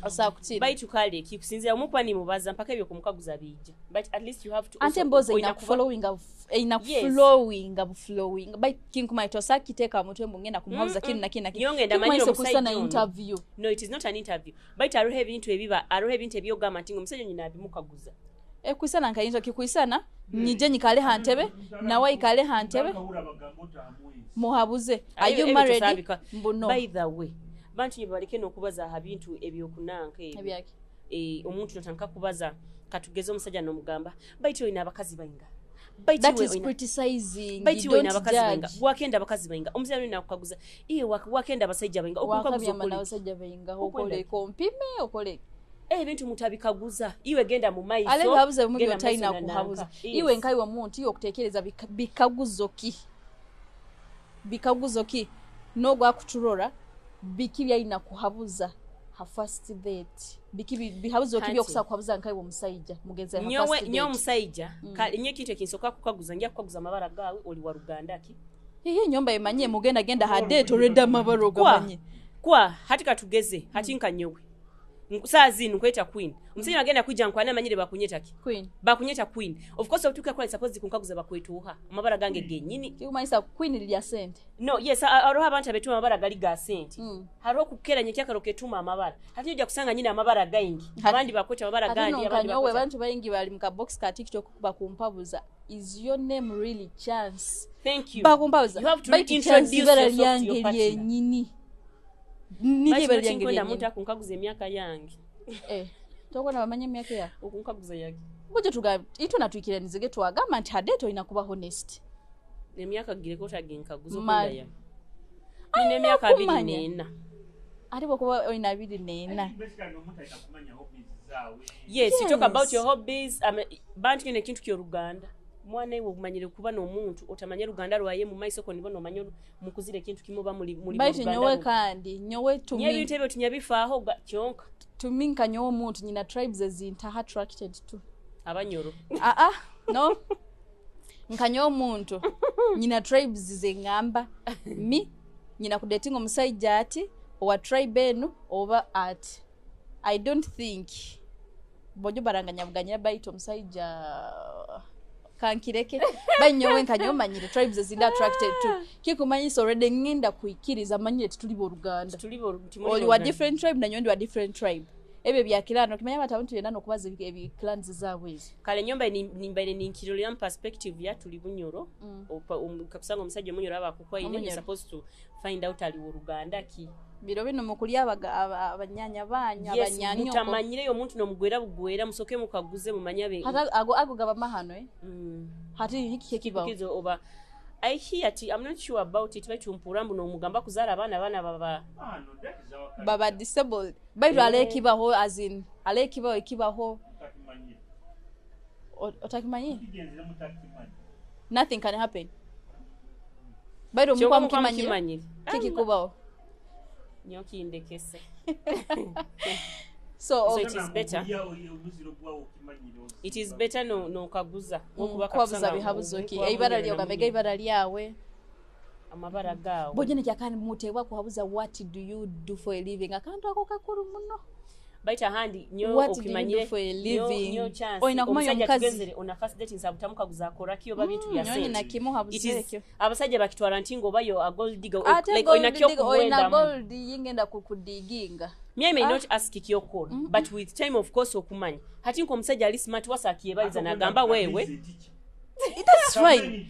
Asa kutira. Baitu kale kikusinzira omukwa ni mubaza mpaka ebyo kumukaguza bija. But at least you have to ante mboze ina flowing. By king kumaito sakiteka mutwe ngena kumuhabuza kinu na kinu. Nyongenda manyiro musajja interview. No, it is not an interview. But arohe bintu ebiba arohe bintu ebyogama ntingo musajja nyina abimukaguza. Kuisana nkayinzo kikuisana nyije nyikale hantebe nawe ikale hantebe muhabuze are you married mbuno by the way bantu yibaleke nokubaza habintu ebyokunanka ebyo omuntu notanka kubaza katugeze omusajja nomugamba baito ina abakazi bayinga that is criticizing baito ina abakazi bayinga wakenda abakazi bayinga omusajja nina kukaguza wakenda abasajja bayinga okukaguza abasajja bayinga okole kompime okole ebintu mutabikaguza iwe genda mu maiso ale babuze mu byo taina kuhabuza iwe nkai wa muntu yo kutekereza bikaguzo ki no gwa kuturora bikibya ina kuhabuza ha first date bihabuzo kibyo kusa kuhabuza nkai wa musajja mugenze ha first date nyo musajja kale nye kitu ekinsoka kukaguza njya kukaguza amabara gawe oli wa Ruganda ki nyomba emanye mugenda ha date oreda amabara ogamanye kwa hatika tugeze hatinka nyowe sazi nukweta queen umusajja agenda kujja nkwana amanyire bakunyeta ki queen bakunyeta queen of course otuka kwa suppose kunkaguza bakwetuha amabara gange genyini kimanisa queen lya sente no yes aroha abantu abetuma amabara gali ga sente haro kukera nyekya karoketuma amabara hati ujja kusanga nyine amabara gaingi abandi bakweta amabara gandi abandi bakweta abantu bayingi bali mu box ka TikTok bakumpabuza is your name really chance thank you bakumpabuza you have to introduce yourself to your partner nyini nibyo byangiriye muntu akunkaguza emyaka yange toko na bamanye emyaka ya okunkaguza yake buje tuga itu natwikiranizege twagamba nti hadeto inakuba honest emyaka gireko tagenkaguza okunda ya nine emyaka 24 alibo kuba ina 24 yes you talk about your hobbies bantu kine kintu kyo Ruganda mwana iwe umanyire kuba no muntu otamanye Ruganda rwaye mu maiso ko nibono manyo mukuzire kintu kimoba muri Ruganda nyowe kandi nyowe tumi nyebi tebe tunyabifaho kyonka tuminka nyowe muntu nyina tribes ezinta attracted to abanyoro no nkanyo muntu nyina tribes zengamba mi nyina kudating omusajja ati owa tribe enu over at I don't think bojo baranganya buganya baito omusajja kankireke banyowe nkanyo manyire tribes ezinda attracted to kikumanyisa already nginda kuikiriza manyire tulibo Ruganda oli wa different tribe na nyondi wa different tribe ebe byakirano kimanya batabantu yenda nokubaza ebi clans zaabwezi kale nyomba nimbaire ninkirolya perspective ya tuli bunyoro kakusanga omusajja munyoro abakukwa ine supposed to find out ali Ruganda ki biro bino mukulya abanyanya banya abanyanyo mutamanyire yo muntu no mugwera bugwera musoke mukaguze mumanyabe hata ago gaba mahano hati hiki kibao kizo oba I hear I'm not sure about it baitu mpurambu no mugamba kuzara abana baba baba disabled baitu alekibaho as in alekibaho ikibaho otakimanyi nothing can happen baitu mukwamukimanyi kiki kubaho nyoki indekese so it is better no kaguza okuba kaguza bihabuzo ki eibara lyo gamega ibara lyawe amabara gawo bojene kyakani mutebwa kuhabuza what do you do for a living akantu ako kakuru muno baita handi nyo What do you okimanyire do for a living? nyo chance Oyina kumanya omukazi. tugenzere ona first date nsabutamuka kuzakora kiyo babintu bya Nyonyi na kimo habuzekyo. abasajja bakitwala ntingo bayo a gold digger Ate oyina kyo oyina kuwenda gold yingenda kukudiginga. me may not ask kiyokora but with time of course okumanya hati nko omusajja ali smart wasakiye baliza nagamba wewe That's fine.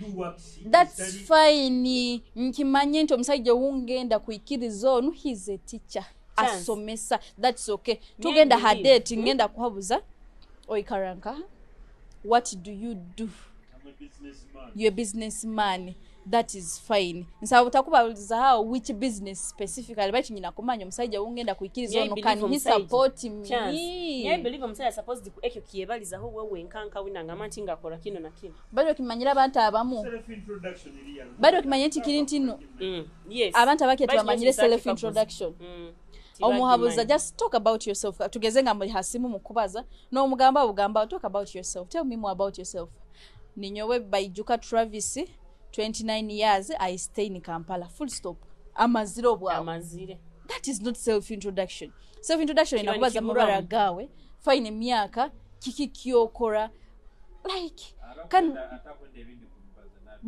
That's fine. Nkimanye nti omusajja wungenda kuikiriza onu he's a teacher. Chance. Asomesa. That's okay. Tugenda ha date ngenda kuhabuza oikaranka. What do you do? I'm a businessman. You're a businessman. That is fine. Nsabu takubabuliza how which business specifically but nyina kumanya omusajja wungenda kuikiriza onu can he support me? I believe omusajja supposed ku ekyo kiyebaliza ho wewe nkanka winanga mantinga akora kino na kino Bado kimanyira abantu abamu. Self introduction iliya. Bado kimanye nti kiri ntino. Yes Abantu abake But tubamanyire yes, self introduction. Omuhabuza just talk about yourself. Tugeze nga muri hasimu mukubaza no mugamba bugamba talk about yourself. Tell me more about yourself. Ninyowe Baijuka Travis 29 years I stay in Kampala full stop. Amaziro bwa. amazire That is not self introduction. Self introduction Kiba inakubaza nikiburamu. mubara gawe fine myaka kiki kyokora like can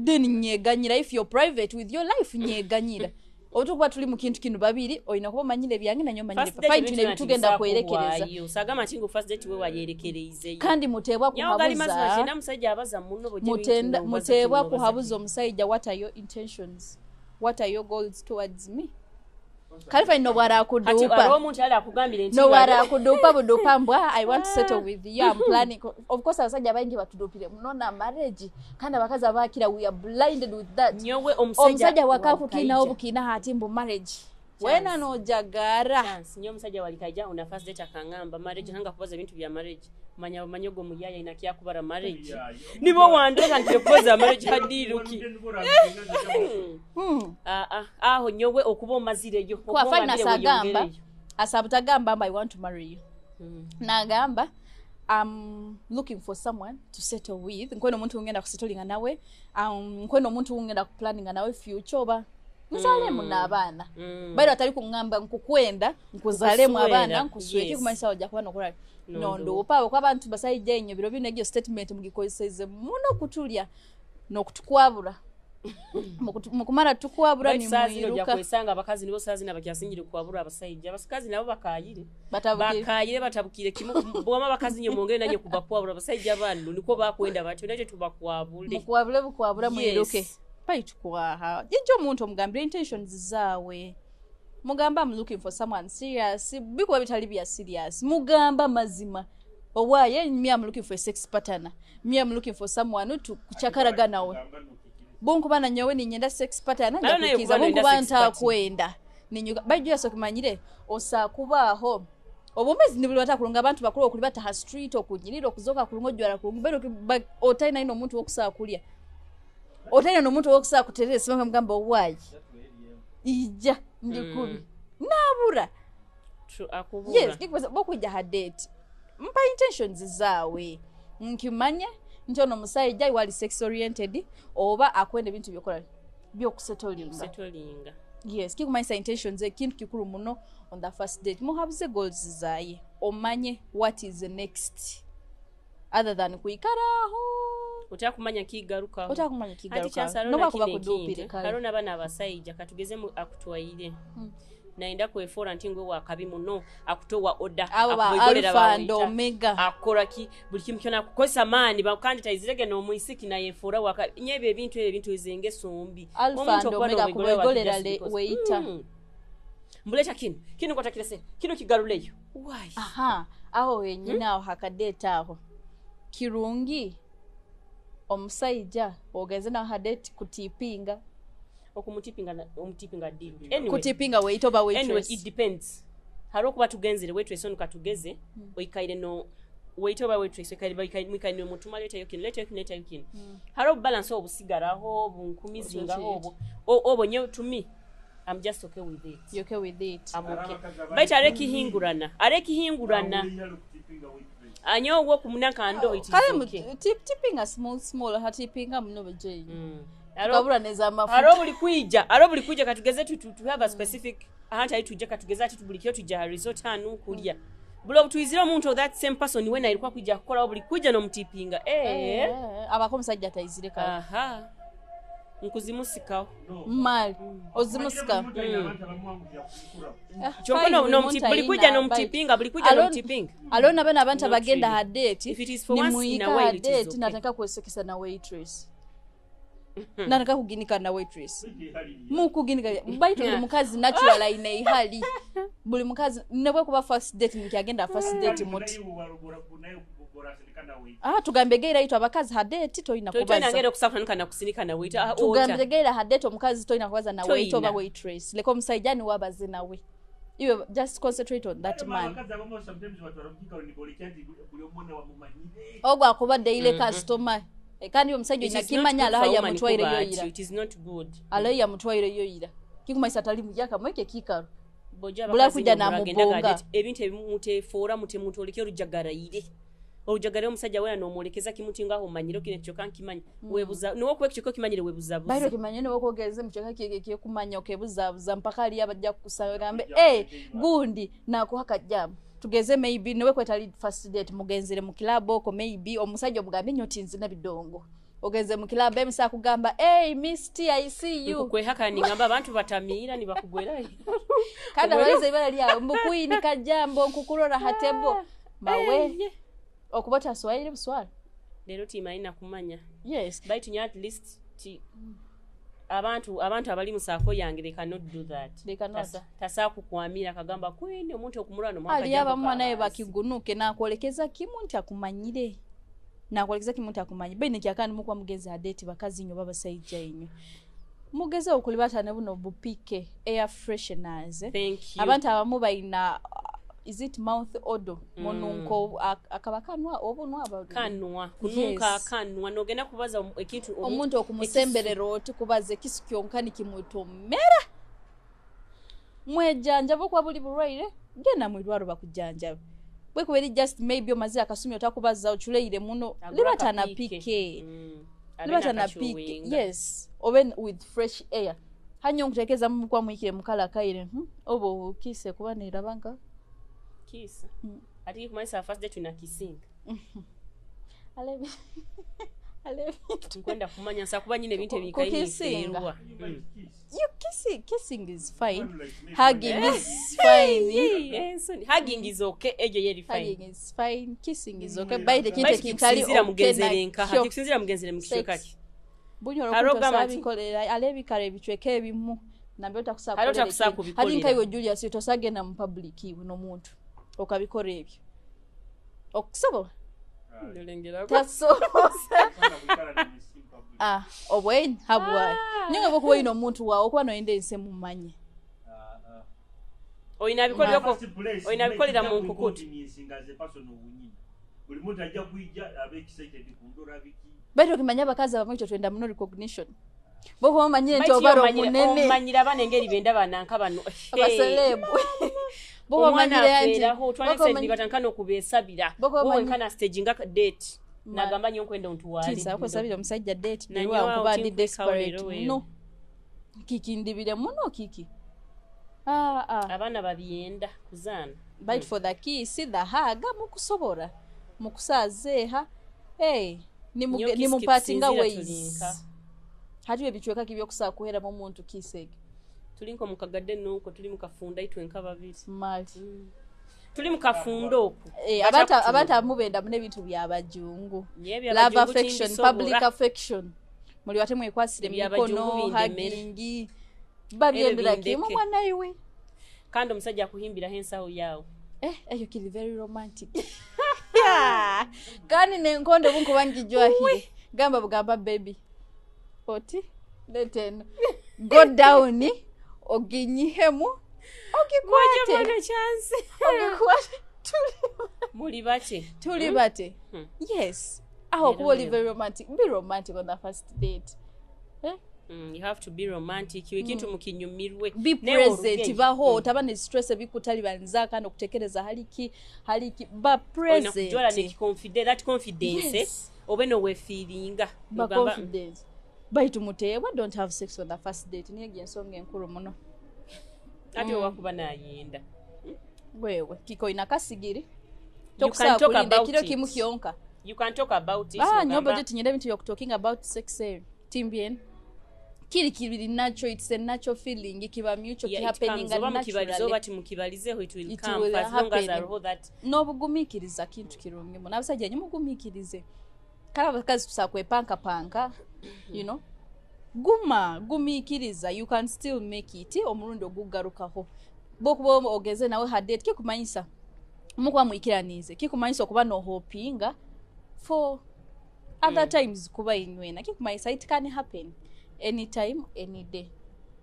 then nyeganyira if you're private with your life nyeganyira otukuba tuli mu kintu kino babiri oyina kuba manyire byange nanyo manyire fine tune bitugenda kwerekereza usagama tingo first date we wayerekereze kandi mutebwa nyagali mazima kuhabuza chena musajja abaza munno boje mutebwa kuhabuza omusajja what are your intentions, what are your goals towards me. Kalifa ino wara ati kudupa aro omuntu ali akugambire nti no wara kudupa budupa mbwa I want to settle with you, I'm planning. Of course abasajja bangi batudupire munona marriage kandi abakazi abakira we are blinded with that. nyowe Omusajja wakakukina obukina hati mbu marriage wena no jagara chance nyo musajja walikaija una first date akangamba marriage hanga kubaza ebintu bya marriage manya manyogo muyaya inakia kubara marriage nibo wandeka nti kubaza marriage hadiruki aho nyowe okuba omazireyo kwa fine sagamba asabutagamba I want to marry you nagamba I'm looking for someone to settle with nkono muntu ungenda kusettlinga nawe nkono muntu ungenda kuplanninga nawe future oba nzale muna abana bado atali kungamba nkukwenda nkuzale mu abana nkusweke kumanyisa oja kuba nokola nondo pawo kwa bantu basayije enyo biro bino egyo statement mugikozeseze muno kutulya nokutukwabura mukumara tukwabura ni muiruka kwesanga abakazi nibo sazi nabakyasingire kwabura abasayije abasikazi nabo bakayire batabukire kimu bwama abakazi nyo mongere nanyo kuba kwabura abasayije abantu niko bakwenda batyo naje tubakwabule mukwabura muiruke paitukwaha jinjo omuntu omugambira intentions zaawe mugamba I'm looking for someone serious bikuba bitali bya serious mugamba mazima owaye me I'm looking for a sex partner, me I'm looking for someone to kuchakaraga nawe bonko bana nyowe ni nyenda sex partner njakukiza bonko banta kwenda ninyuga bajjo yasokimanyire osa kubaho obumezi nibuli batakulunga abantu bakulu okuli bata ha street okunyirira okuzoka kulungojwara kulungibero otaina ino omuntu okusa kulya otaina no muntu okusa kuterere simanga mugamba owayi ija ndikubi nabura akubura yes kikoza bokujja ha date mpa intentions zaawe nkimanye ntono musajja wali sex oriented oba akwenda bintu byokola byokusettlinga yes kikumanyisa intentions ekintu kikulu muno on the first date muhabuze goals zaaye omanye what is the next other than kuikaraho utakumanya kigaruka no kuba kudupire kalona bana abasayija katugeze mu akutwaire naenda kwefora ntingwe wakabi muno akutowa order akugolera ba omega akoraki buli kimu kyona kukosa mani bakandita izirege no muisiki na yefora waka nyebe ebintu ezenge sombi omuntu omega kubegolera le weita mbuleta kino kwatakirese kino kigaruleyo why aho wenyina aho hakadeta aho kirungi omusajja ogeze na hadate kutipinga okumutipinga deal anyway kutipinga wait over waitress anyway it depends haro kuba tugenzere waitress onu katugeze oikaire no wait over waitress oikaire mutuma leta yokin haro balance obusigaraho bunkumizingaho obo nyo to me I'm just okay with it. You're okay with it. I'm okay. But areki hingurana anyo wo kumunaka ndo it is okay. Tipping a small hatipinga muno beje. Kabura neza mafuta. Aro buli kuija katugeze to have a specific hanta ituje katugeza ati tubulikyo tujja resort hanu kulya. Bulo tuizira omuntu that same person when alikuwa kuja kukola buli kuja no mtipinga abako musajja tayizire kale aha nkuzimusikawo mal ozimusika choko no buli kuja no mtipinga buli kuja no mtipinga alona bana abantu abagenda ha date if it is for once in a while it is okay. Nataka kusekesa na waitress nataka kuginika na waitress mukuginika baito buli mukazi natural ine ihali buli mukazi nebwe kuba first date mkiagenda first date muti tugambegeira ito abakazi ha date toina kubaza toina ngere kusafana na kusinika na waiter tugambegeira ha date omukazi toina kubaza na waiter oba waitress leko musajjani wabaze nawe you just concentrate on that man ogwa kubadde ile customer kandi omusajja nyakimanya ala ya mutwaire yoyira it is not good ala ya mutwaire yoyira kikumaisa talimu yaka mweke kikaro bula kuja na mubonga ebintu ebimutefora mutemuntu oleke olujagaraire olujagaraire omusajja wena nomolekeza kimutinga aho manyiro kine kyoka nkimanya webuza no kuwe kiko kimanyire webuza buza bayiro kimanye ne wokogeze mchoka kike kumanya okebuza buza mpaka ali abajja kusawe gambe gundi nako hakajjamu tugeze maybe newe kwetali first date mugenzere mu club oko maybe omusajja omugambe nyotinzi na bidongo ogeze mu club emisa kugamba Misty I see you kwe haka ni ngamba abantu batamira ni bakugwera kada walize ibala lya mbukuyi ni kajambo nkukurora hatebo mawe okubota swahili buswala lero timaina kumanya yes bite nya at least abantu abali musako yange they cannot do that tasa kukwamira kagamba kwene omuntu okumulano mwaka ali aba mwana ye bakigunuke nakolekeza kimuntu akumanyire nakolekeza kimuntu akumanyire bene kyakani mukwa mugeze adate bakazi nyo baba sayija inyo mugeze okulibata ne buno bupike air fresheners abantu abamu bayina is it mouth odor monunko akabakanwa obunwa abantu kanwa kununka kanwa nogena kubaza ekintu omuntu okumusemberero oti kubaze kisukyonkani kimutomera mwejanja bokwa buli bulwaire gena mwirwaro bakujanja bwe kuberi just maybe omazi akasumi otakubaza ochuleire muno libata na pike libata na pike yes oven with fresh air hanyo nkutekeza mukwa mwikire mukala kaire obo kise kubanira banga kiss ati kumaisa first date na kissing alebi kwenda kumanya nsa kuba nyine bintu ebikayiserwa kissing is fine hugging is fine yes hugging is okay ejo yeri fine hugging is fine kissing is okay by the kinte kinkali mugenzerenka hakisinzira mugenzere mukishokati bunyo rokutosabi kolera alebi kare bichweke ebimu nambe otakusakolera hadi nkaiwe Julius itosage na public iwe no muntu okabikora ebyo okusobola taso obwen habwa ninga boko wino muntu wawo kwa no ende nse mumanye oyina bikolera mu nkukutu buli muntu ajja kuija abe excited kundora biki baito kimanya bakaza bamwe twenda muno recognition boko bamanyire nti obaro munene omanyira banengeri benda bananka bano abaselebu boko manyire yanti boko manyira kubesabira boko nkana stage ngaka date nagamba nyo kwenda ontu wali tisa ko sabira omusajja date ne wa kuba di desperate no kiki ndibire muno kiki abana babyenda kuzana bite for the kiss the hug mukusobora mukusazeha ni mupatinga ways hatiwe bichweka kibyo kusa kuhera mu muntu kisege tulinko mukagadde nuko tuli mukafunda itwe nkababiri mali tuli mukafundo oku abantu amubenda mune bintu byabajungu love affection public affection muri wate mwekwasire mikono hugging babyendera kimu mwana iwe kandi omusajja akuhimbira hensaho yawo eyo kili very romantic kani nenkondo bunko bangijwa hii gamba bugamba baby oti leten go down oginyihemu ogikwate mwana chance ogikwate tuli bate yes aho kuba very romantic be romantic on the first date you have to be romantic ikintu mukinyumirwe be present baho tabane stress bikutali banzaka no kutekereza haliki ba present oina ni confident that confidence yes. obeno we feelinga ba confidence baitu mutebwa don't have sex on the first date niye gensonga enkuru muno ati wakuba nayenda wewe kiko ina kasigiri can talk kulinda about kiro it. kimu kyonka. You can talk about it. Nyobo je tinyenda bintu you're talking about sex timbien. Kiri natural, it's a natural feeling. Kiba mutual ki happening naturally. Bati mukibalizeho it will come as long as I hold that. No bugumikiriza kintu kirungi mu. Nabasajja nyo mugumikirize. Kala bakazi tusakwe panka, you know. Gumikiriza, you can still make it. Omurundo gugarukaho. Bokubo ogeze nawe hadate kikumanyisa. Mukwa mwikiranize. Kikumanyisa okuba no hopinga for other times kuba inywena. Kikumanyisa it can happen anytime, any day.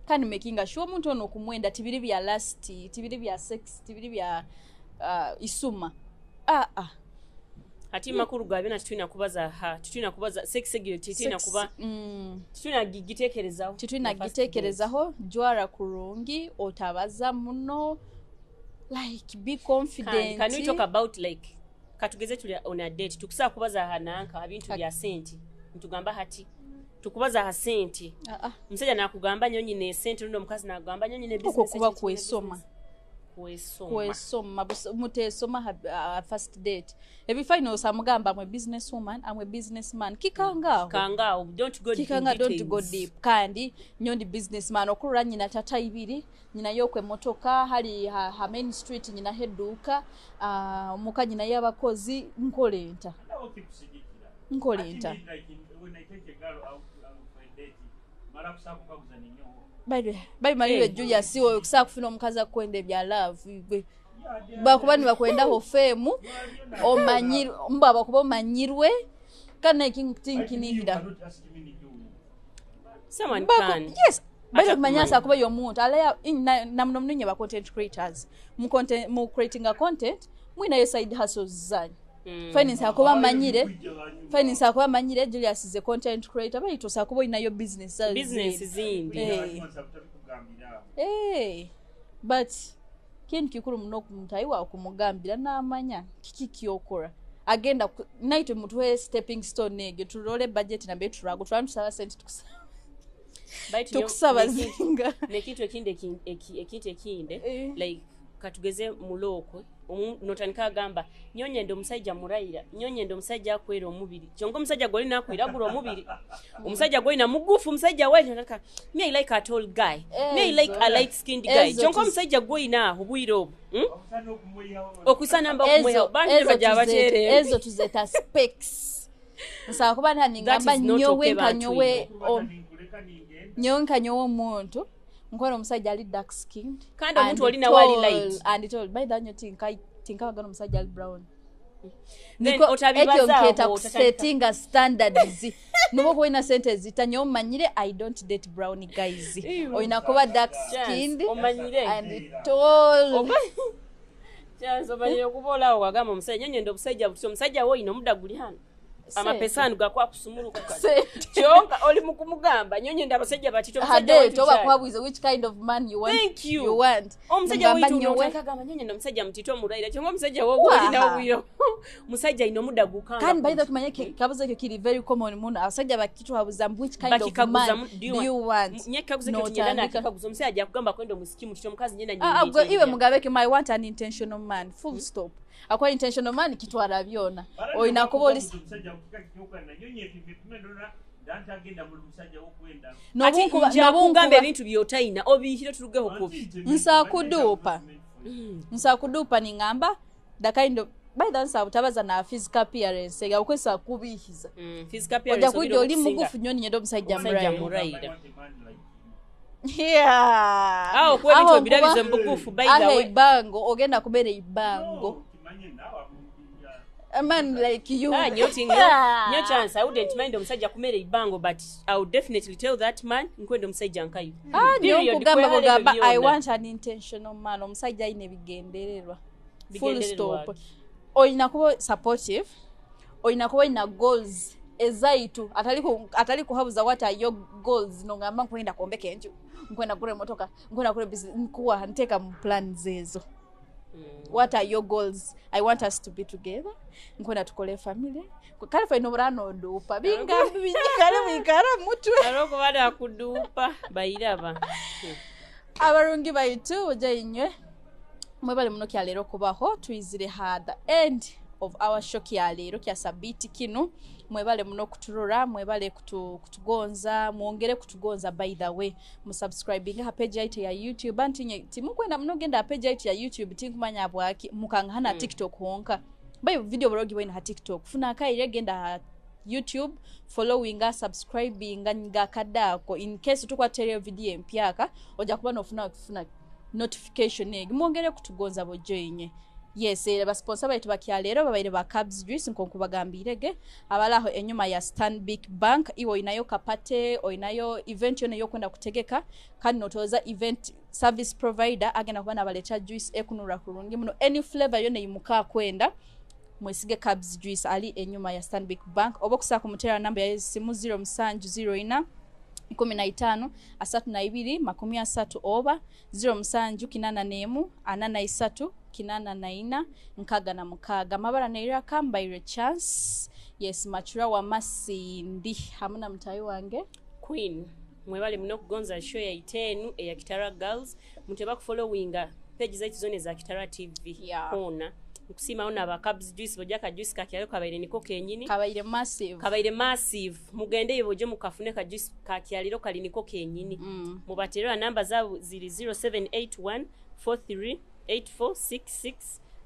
Kani making sure omuntu ono kumwenda tibiri bya lust, tibiri bya sex, tibiri bya isuma. Ati makuru gabina tutuna kubaza sex segurity tutuna kuba tutuna gitekerezaho jwara kurungi otabaza muno like be confident. Can we talk about like katugeze tuli on a date tukusa kubaza hananka abintu bya senti ntugamba hati tukubaza ha senti mseja nakugamba nyonyi ne senti ndo mukazi nakugamba nyonyi ne business okuba kwesoma mutesoma first date every final samugamba I'm a businesswoman, I'm a businessman kikanga don't go deep kandi nyondi businessman okurura nyina tata ibiri nyina yokwe motoka hali ha main street nyina heduka muka nyina yabakozi nkolenta By Maria Julia siwo kusaka kufuna omukazi akwende bya love igwe bakubani bakwenda ho fame omanyirwe mbaba kuba omanyirwe kana kinkinihira someone can yes bado kumanyasa kuba yo muntu alaya namno mnenye ba content creators mu creating a content mwina yo side hustles zanyu finance akoba manyire Julius is a content creator but it was akoba inayo business zindi but kintu kikuru muno kumutaiwa okumugambira namanya kikikiyokora agenda naito mutwe stepping stone nege turole budget na betu rago twantusaba sent tukusaba zinga nekintu ekinde like katugeze muloko notanika gamba nyonye ndo musajja muraira nyonye ndo musajja akwera omubiri kyongo musajja goli nakwiragura omubiri omusajja goli na mugufu musajja wewe nataka me I like a tall guy me I like a light skinned guy kyongo musajja goli na obwiro okusana mba kumweho banje bajja bachere ezo tuzeta specs nsa kuba nta ningamba nyowe omuntu Nkono musajja ali dark skinned kandi omuntu oli na wali light and told by that tinka bagano musajja ali brown then otabibaza setting a standards nubo ko ina sentence itanyo manyire I don't date brown guys oina kuba dark skinned and tall chanzo bali okubola wagamba omusajja nyonyo ndo musajja wo ino muda guli hano amapesanu gakwa kusumuluka kyonka oli mukumugamba nyonye ndabasajja batito musajja wetu toba kwabwize which kind of man you want you want omusajja wetu nokagamba nyonye ndamusajja mutito muraira kyongo musajja wo oli na wiro musajja ino muda gukanga kan by the kumanyeke kabuze ke kiri very common muno abasajja bakito habuza which kind of man do you want nyekaguze ke tunyana kaguzo musajja kugamba kwendo musiki mutito mukazi nyenda nyinyi iwe mugabeke I want an intentional man full stop akwa intentional man kitwara byona oina kubolisa nobunkuba ebintu byotaina obihiro tulugeho kubi nsakudupa ningamba the kind of by the answer utabaza na physical appearance ya ukwesa kubihiza physical appearance ojakujo oli mugufu nyoni nyendo musajja muraira kweli to birabize mbugufu by the way ibango ogenda kubere ibango a man like you no chance I wouldn't mind omusajja kumere ibango but I would definitely tell that man nkwendo musajja nkayo nyokugamba I want an intentional man omusajja ine bigendererwa full stop oina kuba supportive oina kuba ina goals ezaitu atali kuhabuza what are your goals nongamba nkwenda kombeka enju nkwenda kure motoka nkwenda kure business nkuwa nteka plan zezo what are your goals I want us to be together nkwenda tukole family kale fa inobrano dupa binga binyikale mwikara mutwe aroko bada kudupa bayiraba abarungi baitu oja inywe mwebale muno kyalero kubaho twizire hada and of our show kya leero kya sabiti kino mwebale muno kutulora mwebale kutugonza muongere kutugonza by the way musubscribing ha page yaitu ya YouTube anti timukwenda muno genda page yaitu ya YouTube tinkumanya bwaki mukangana TikTok honka bayo video blogi wena ha TikTok funa kaire genda YouTube following us subscribing nga kadako in case tukwa tele video mpyaka oja kuba nofuna notification egi muongere kutugonza bojoinye yes ba sponsor baitu bakyalero babaire ba Cabs Juice nkonkubagambirege abalaho enyuma ya Stanbic Bank iwo inayo kapate o inayo event yone yo kwenda kutegeka kandi notoza event service provider agena kubana baleta juice ekunura kurungi muno any flavor yone yimuka kwenda mwesige Cabs Juice ali enyuma ya Stanbic Bank obokusa kumutera namba ya simu 0704 15 asatu na ibiri makumi asatu oba 07 kinana nemu anana isatu kinana na ina nkaga na mukaga mabara naira kambaire chance yes machura wa masindi hamuna mtayi wange Queen mwebale muno kugonza show ya itenu ya Kitara Girls muteba kufollowinga page zaitu zone za Kitara TV kona kusima ona ba Cabs Juice bojaka juice kakyalo kabaire niko kenyini kabaire massive mugende yoboje mukafune ka juice kakyaliro kali niko kenyini mubatero namba zabo zili 0781 438466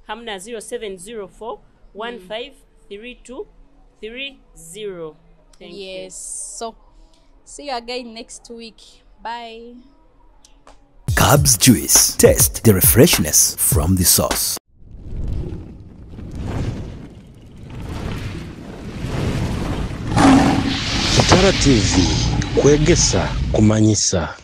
hamna 0704 153230 yes so see you again next week bye. Cabs Juice. Taste the refreshness from the source. Kitara TV kwegesa kumanyisa.